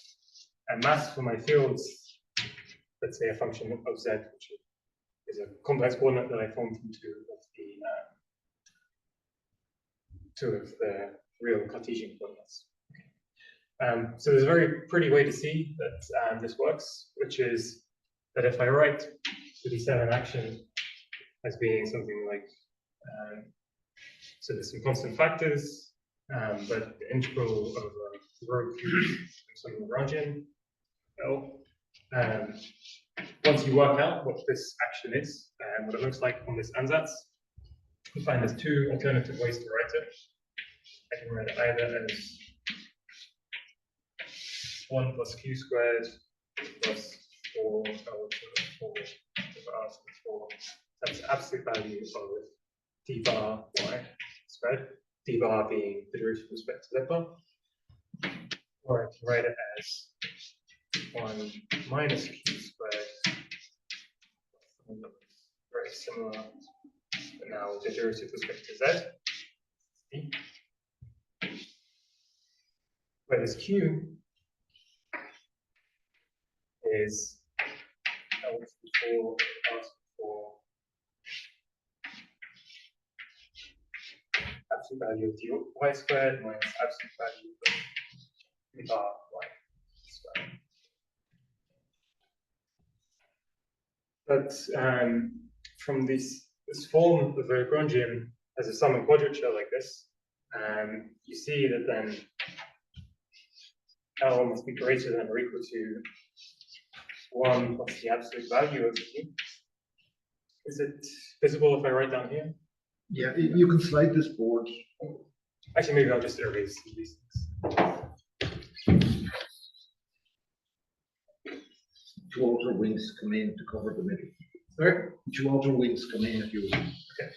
a mass for my fields, let's say a function of z, which is a complex coordinate that I formed from two of the real Cartesian coordinates. Okay. So there's a very pretty way to see that this works, which is that if I write the D7 action as being something like, so there's some constant factors, but the integral of rho cubed some Lagrangian L. Once you work out what this action is and what it looks like on this ansatz, you find there's two alternative ways to write it. I can write it either as 1 plus q squared plus 4 L to 4 R to 4. That's the absolute value of d bar y squared, d bar being the derivative with respect to z bar. Or I can write it as 1 minus q squared, very similar, but now with the derivative with respect to z. Where this q is L to 4, R to 4, absolute value of dy squared minus absolute value of d bar y squared. But from this form of the Lagrangian as a sum and quadrature like this, you see that then L must be greater than or equal to 1 plus the absolute value of q. Is it visible if I write down here? Yeah, you can slide this board. Actually, maybe I'll just erase these things. Two outer wings come in to cover the middle. Sorry? Two outer wings come in if you. Okay.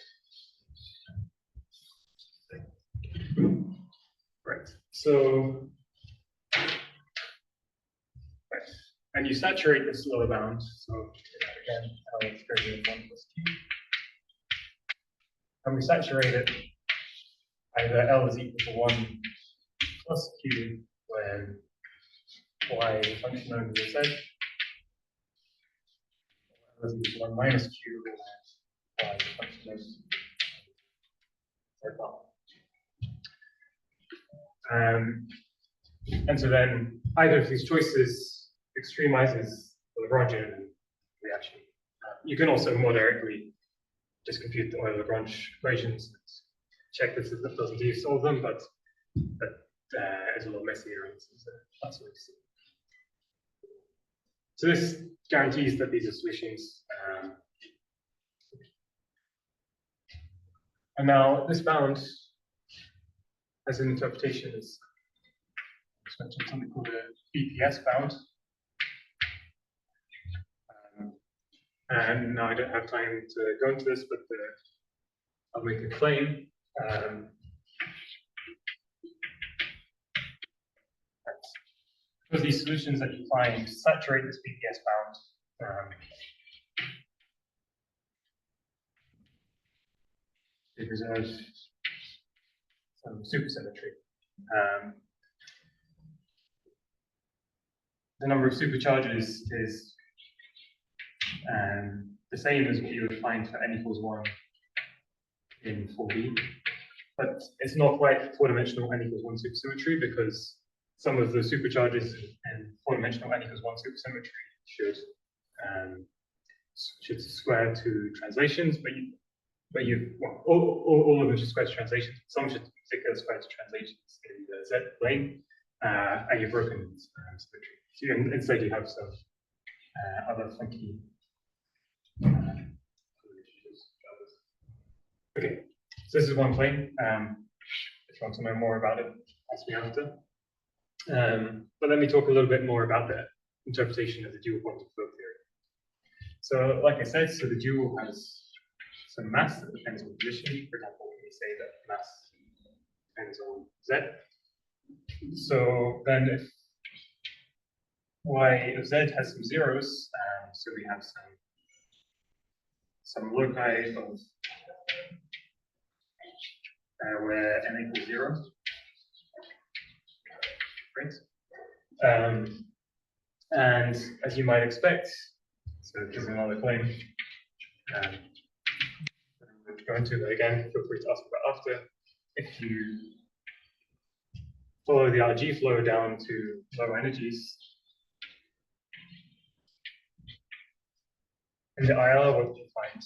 Right. So, right. and you saturate this lower bound. So again, L is greater than 1 plus Q. And we saturate it either L is equal to 1 plus Q when Y is a function over Z, or L is equal to 1 minus Q when Y is a function over Z. And so then either of these choices extremizes the Lagrangian reaction. You can also more directly just compute the Euler-Lagrange equations and check this if it doesn't do solve them, but it's a little messier, and so that's what we see. So this guarantees that these are solutions. And now this bound as an interpretation is mentioned something called a BPS bound. And now I don't have time to go into this, but I'll make a claim. Because these solutions that you find saturate this BPS bound, they preserve some supersymmetry. The number of supercharges is the same as what you would find for n equals 1 in 4D, but it's not quite four-dimensional n equals 1 supersymmetry because some of the supercharges in four-dimensional n equals 1 supersymmetry should square to translations, but all of them should square to translations. Some should particularly square to translations in the Z plane, and you've broken symmetry. So instead you have some other funky okay, so this is one plane. If you want to know more about it, ask me after. But let me talk a little bit more about the interpretation of the dual quantum flow theory. So, like I said, so the dual has some mass that depends on position. For example, when we say that mass depends on Z. So then if Y of Z has some zeros, so we have some loci of where n equals 0. Right? And as you might expect, so this is another claim. I'm going to go into it again. Feel free to ask about after. If you follow the RG flow down to low energies, in the IR, what you find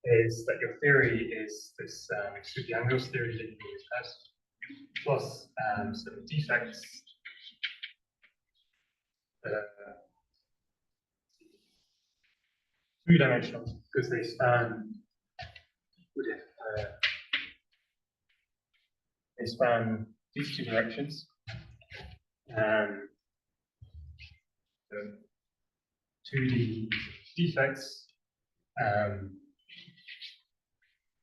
is that your theory is this Superangos theory that you always had, plus some defects that are two-dimensional because they span these two directions. The 2D defects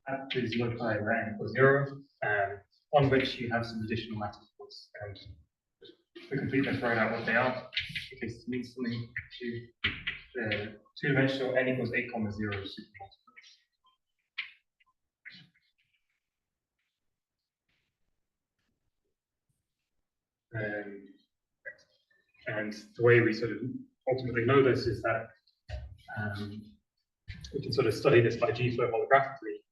at these loci where n equals 0, on which you have some additional matrixes. And for completeness, write out what they are, in case it means something to you. The two-dimensional n equals 8, 0 supermultiplets. And the way we sort of ultimately know this is that we can sort of study this by G-flow holographically,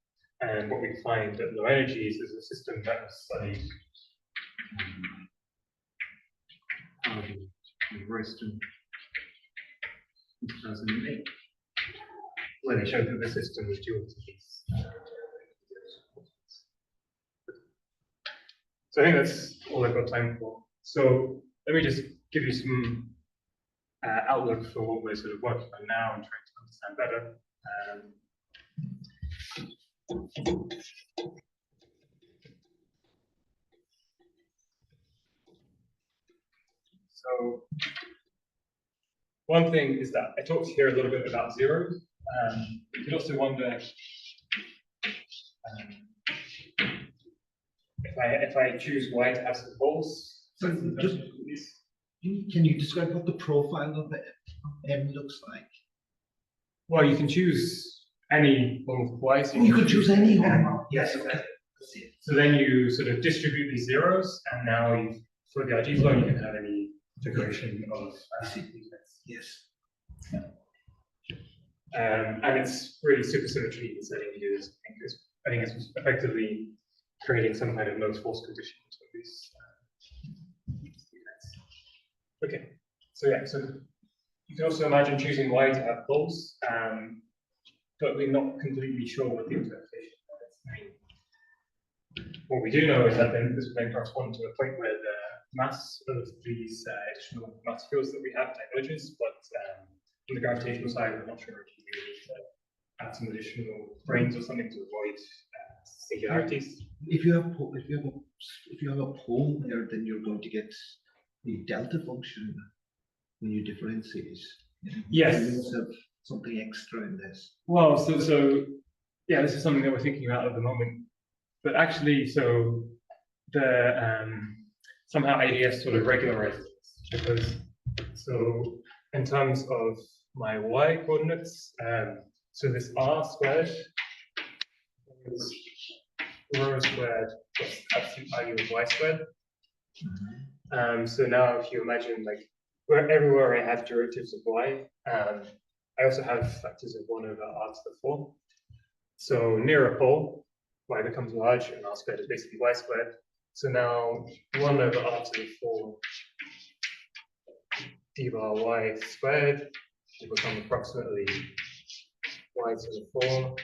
and what we find at low energies is a system that was studied in Royston in 2008, where they showed that the system was dual to these. So I think that's all I've got time for. So let me just give you some outlook for what we're sort of working on now and trying to understand better. So one thing is that I talked here a little bit about zeros. You could also wonder if I choose Y to have some poles. So just Can you describe what the profile of the M looks like? Well, you can choose any one Y. So You could choose any one. Yes, Okay. exactly. So then you sort of distribute these zeros, and now for the RG flow, you can have any configuration of defects. Yes. And it's really supersymmetry in setting these. I think it's effectively creating some kind of no force condition for these defects. Okay, so yeah, so you can also imagine choosing Y to have poles, but we're not completely sure what the interpretation is. I mean, what we do know is that then this would then correspond to a point where the mass of these additional mass fields that we have diverges, but on the gravitational side, we're not sure if you need to add some additional branes or something to avoid singularities. If you have a pole there, then you're going to get the delta function when you differentiate. Yes. You must have something extra in this. Well, so yeah, this is something that we're thinking about at the moment. But actually, so the somehow ADS sort of regularizes this, because so in terms of my Y coordinates, so this R squared is rho squared plus absolute value of Y squared. So now if you imagine like everywhere I have derivatives of Y, I also have factors of 1 over R to the 4. So near a pole, Y becomes large and R squared is basically Y squared. So now 1 over R to the 4 d bar Y squared will become approximately Y to the 4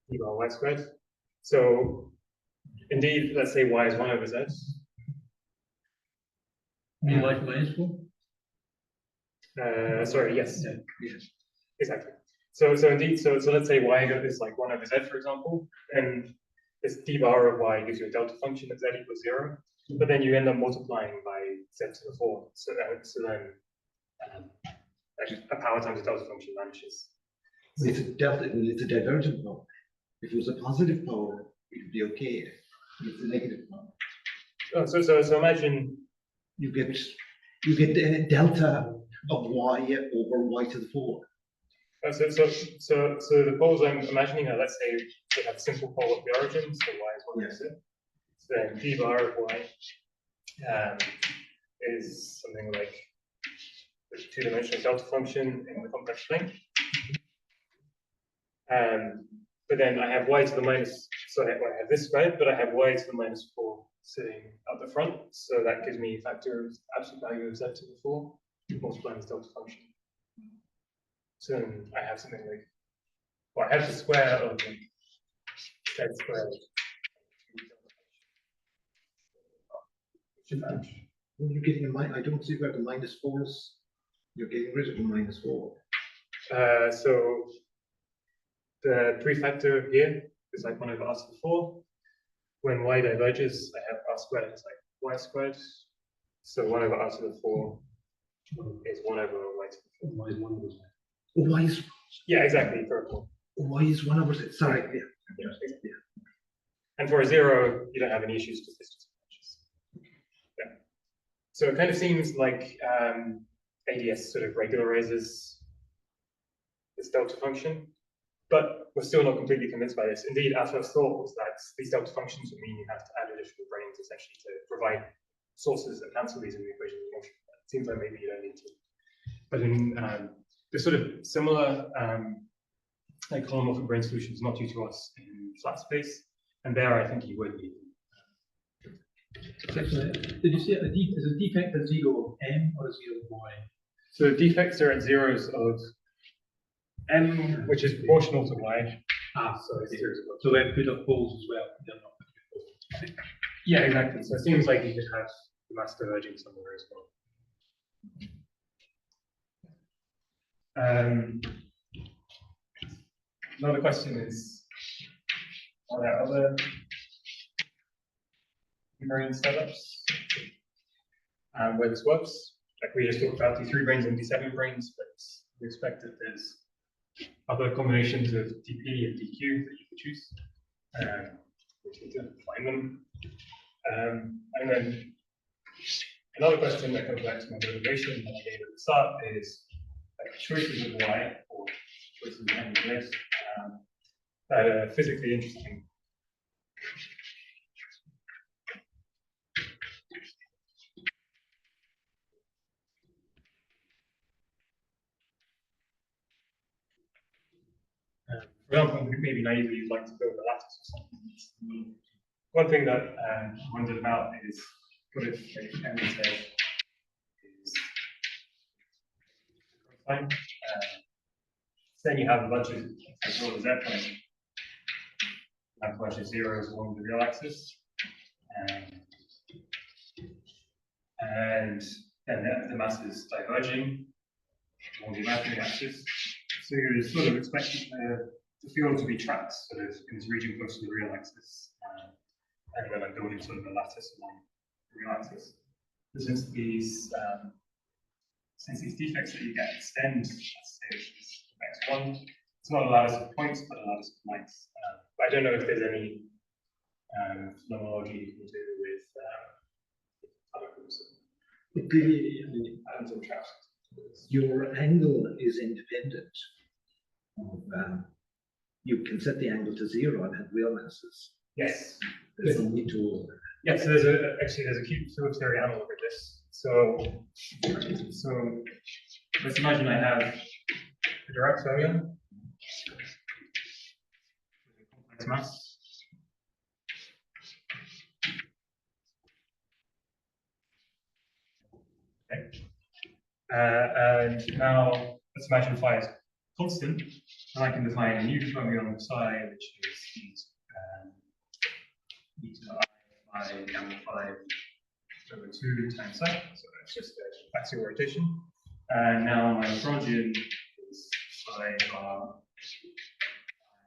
d bar Y squared. So indeed, let's say Y is 1 over Z. Y minus 4? Sorry, yes. Yeah. Yes. Exactly. So indeed, so let's say Y is like 1 over Z, for example, and this d bar of Y gives you a delta function at Z equals 0, but then you end up multiplying by Z to the 4. So then a power times a delta function vanishes. It's a delta, it's a divergent power. If it was a positive power, it would be okay. It's a negative power. So imagine You get the delta of Y over Y to the 4. so the poles I'm imagining are, let's say they have simple pole at the origin, so Y is 1 over Z. So then d bar of Y is something like the 2-dimensional delta function in the complex plane. But then I have Y to the minus, so I have this squared, but I have Y to the minus 4 sitting at the front. So that gives me a factor of absolute value of Z to the 4 multiplying this delta function. So then I have something like, well, I have the square of Z squared. When you're getting a minus, I don't see where the minus 4 is. You're getting rid of the minus 4. So the prefactor here is like 1 over R to the 4. When Y diverges, I have R squared is like Y squared. So 1 over R to the 4 is 1 over Y to the 4. Y is 1 over Z. Y is, Yeah, exactly. For a pole. Y is 1 over Z. Sorry, yeah. And for a 0, you don't have any issues because this just matches. Yeah. So it kind of seems like ADS sort of regularizes this delta function, but we're still not completely convinced by this. Indeed, our first thought was that these delta functions would mean you have to add additional branes essentially to provide sources that cancel these in the equation of motion. It seems like maybe you don't need to. But in the sort of similar like holomorphic brane solutions not due to us in flat space, and there I think you would need. Did you say is a defect at 0 of M or a 0 of Y? So defects are at zeros of M, which is proportional to Y. So it's zeros of Y. So then put up poles as well. They're not. Yeah, exactly. So it seems like you could have the mass diverging somewhere as well. Another question is, are there other invariant setups where this works? Like we just talked about D3 branes and D7 branes, but we expect that there's other combinations of DP and DQ that you could choose. We need to find them. And then Another question that comes back to my motivation that I gave at the start is choices of y or choices of n and s that are physically interesting. For example, maybe naively you'd like to build a lattice or something. One thing that I wondered about is what if n says is fine. Then you have a bunch of as well as that point. You have a bunch of zeros along the real axis. And then the mass is diverging along the imaginary axis. So you're sort of expecting the field to be trapped sort of in this region close to the real axis. And then I'm building sort of a lattice along the real axis. Since these defects that you get extend, let's say x1, it's not a lattice of points, but a lattice of lengths. But I don't know if there's any phenomenology you can do with other groups of atoms and traps. Your angle is independent of, you can set the angle to 0 and have real masses. Yes. There's no need to. Yeah, so there's a field theory analog of this. So let's imagine I have a direct fermion with a complex mass. Okay. And now let's imagine phi is constant, and I can define a new fermion psi, which is e to the I gamma phi over 2 times psi, so that's just the axial rotation. And now my Lagrangian is psi bar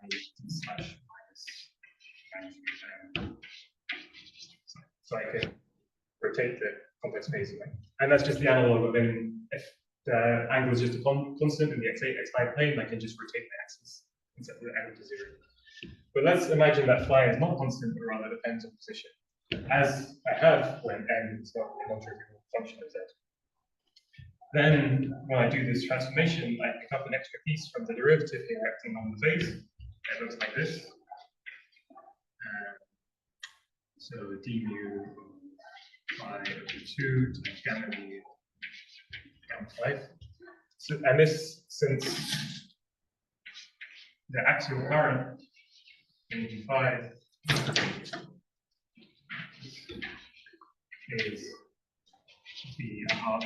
I slash minus. So I can rotate the complex phase away. And that's just the analog of then if the angle is just a constant in the x8, x5 plane, I can just rotate the axis and set the angle to 0. But let's imagine that phi is not constant, but rather depends on position, as I have when n is not a non-trivial function of z. Then, when I do this transformation, I pick up an extra piece from the derivative here acting on the phase. It looks like this. So d mu phi over 2 times gamma mu gamma 5. So, and this, since the axial current in d5 is b½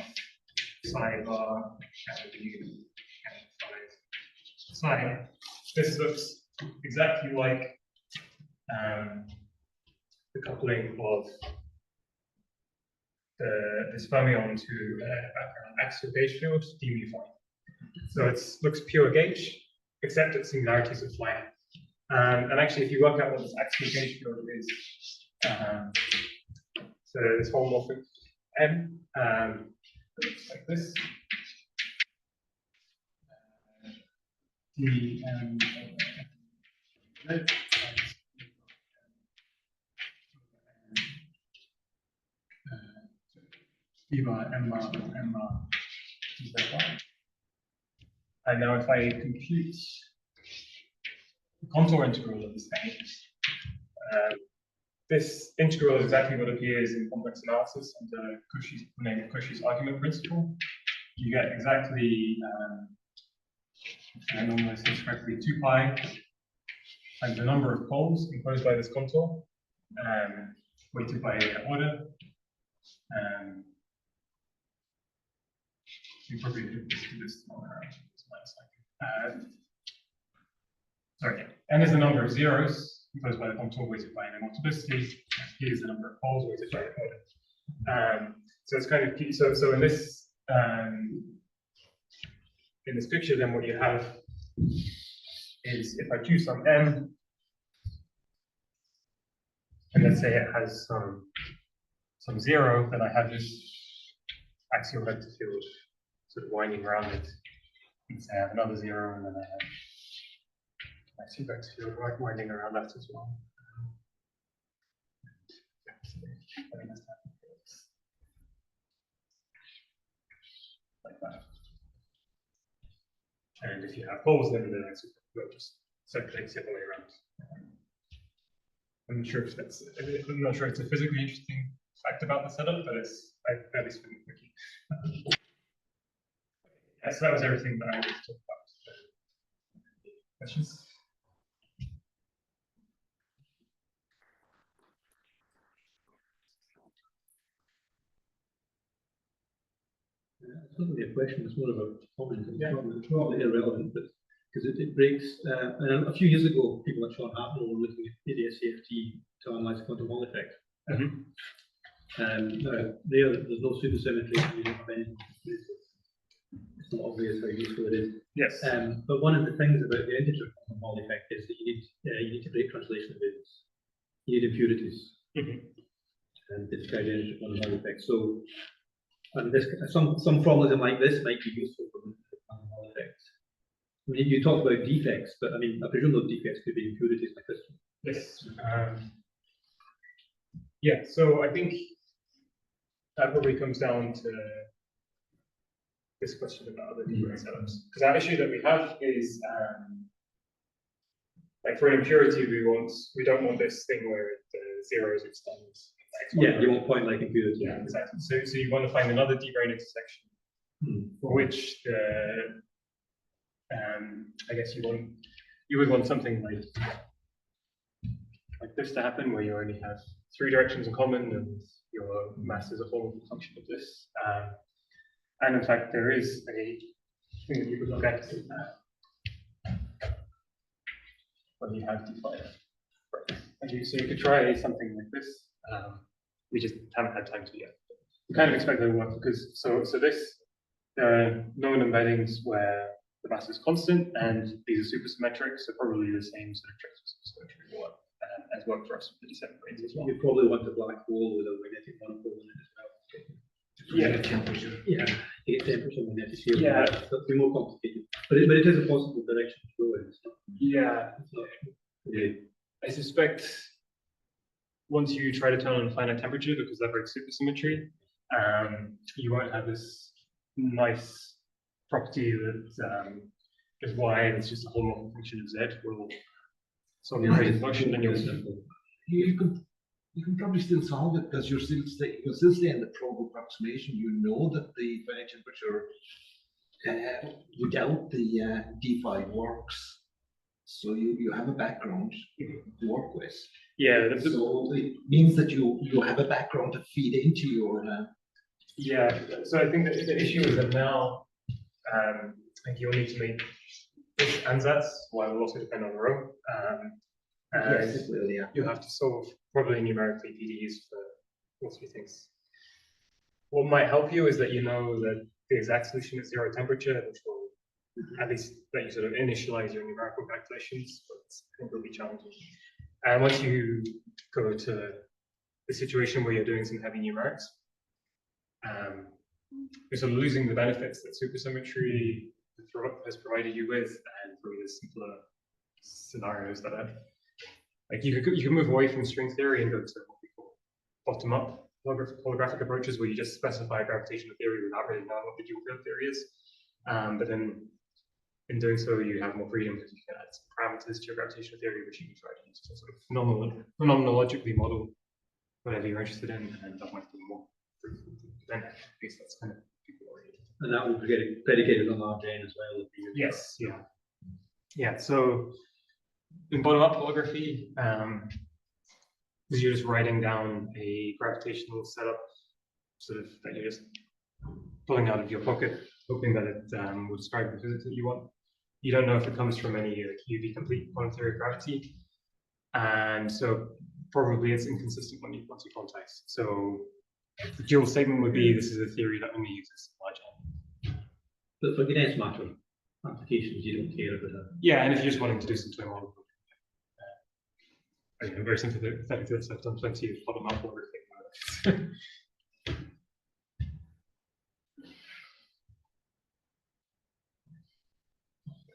psi bar gamma mu gamma 5 psi. This looks exactly like the coupling of this fermion to an axial gauge field, d mu phi. So it looks pure gauge, except at singularities of phi. And actually, if you work out what this axial gauge field is, so this homomorphic M looks like this. D bar, M bar, M bar, and now if I compute the contour integral of this thing, this integral is exactly what appears in complex analysis under Cauchy's argument principle. You get exactly, if I normalize this correctly, 2 pi times the number of poles enclosed by this contour, weighted by order. You probably do this sorry, n is the number of zeros enclosed by the contour weighted by an multiplicity. P is the number of poles weighted by the order. So it's kind of so in this picture, then what you have is if I choose some m, and let's say it has some 0, then I have this axial vector field sort of winding around it. And say I have another 0, and then I have axial vector field winding around that as well. if you have holes, then the light will just circulate the other way around. I'm not sure if it's a physically interesting fact about the setup, but it's at least been wiki. Yeah, so that was everything that I wanted to talk about. Questions? It's not really a question, it's more of a comment. It's probably irrelevant, but because it breaks. And a few years ago, people like Sean Hartnell were looking at QFT to analyze quantum Hall effect. There's no supersymmetry, you don't have any. It's not obvious how useful it is. Yes. But one of the things about the integer quantum Hall effect is that you need to break translational variance. You need impurities. And it's kind of integer quantum Hall effect. So, and this some formalism like this might be useful for the quantum Hall effect. I mean, you talk about defects, but I mean, I presume those defects could be impurities in a crystal. Yes. Yeah, so I think that probably comes down to this question about other different setups. Because our issue that we have is like for an impurity, we don't want this thing where the zeros extend. Yeah, you want point like impurity. Yeah, exactly. So you want to find another D-brane intersection for which the I guess you would want something like this to happen, where you only have 3 directions in common, and your mass is a formal function of this. And in fact, there is a thing that you could look at when you have D5. So you could try something like this. We just haven't had time to yet. We kind of expect that it will work because so this there are known embeddings where the mass is constant, and these are supersymmetric, so probably the same sort of tricks of supersymmetry will work as work for us with the 7 brains as well. You probably want a black hole with a magnetic monopole in it as well. Yeah, temperature. Yeah, to get temperature magnetic field. Yeah. That'd be more complicated. But it is a possible direction to go in. It's not, yeah. it's not really. I suspect once you try to turn on a finite temperature, because that breaks supersymmetry, you won't have this nice property that is y, and it's just a holomorphic function of z will solve your rate function, and You can probably still solve it because you're still stay in the probe approximation. You know that the finite temperature without the D5 works. So you have a background to work with. Yeah, so it means that you have a background to feed into your. Yeah, so I think that the issue is that now I think you'll need to make this ansatz while we'll also depend on rho. Yes, it will, yeah. You'll have to solve probably numerically PDEs for all 3 things. What might help you is that you know that the exact solution is 0 temperature, which will at least let you sort of initialize your numerical calculations, but I think it'll be challenging. And once you go to the situation where you're doing some heavy numerics, you're sort of losing the benefits that supersymmetry has provided you with, and probably the simpler scenarios that are like you can move away from string theory and go to what we call bottom-up holographic approaches, where you just specify gravitational theory without really knowing what the dual field theory is. But then in doing so, you have more freedom because you can add some parameters to your gravitational theory, which you can try to use to sort of phenomenologically model whatever you're interested in, and that might be more fruitful. Then at least that's kind of people oriented. And that will be predicated on RJN as well. Yes, yeah. Yeah, so in bottom-up holography, you're just writing down a gravitational setup, sort of that you're just pulling out of your pocket, hoping that it will describe the physics that you want. You don't know if it comes from any UV complete quantum theory of gravity, and so probably it's inconsistent once you quantize. So the dual statement would be this is a theory that only uses large N. But for dense matter applications, you don't care about that. Yeah, and if you're just wanting to do some twin model, I'm very sympathetic to this. I've done plenty of bottom-up holography.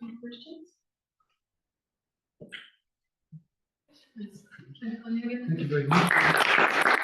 Any questions? Yes. Thank you very much.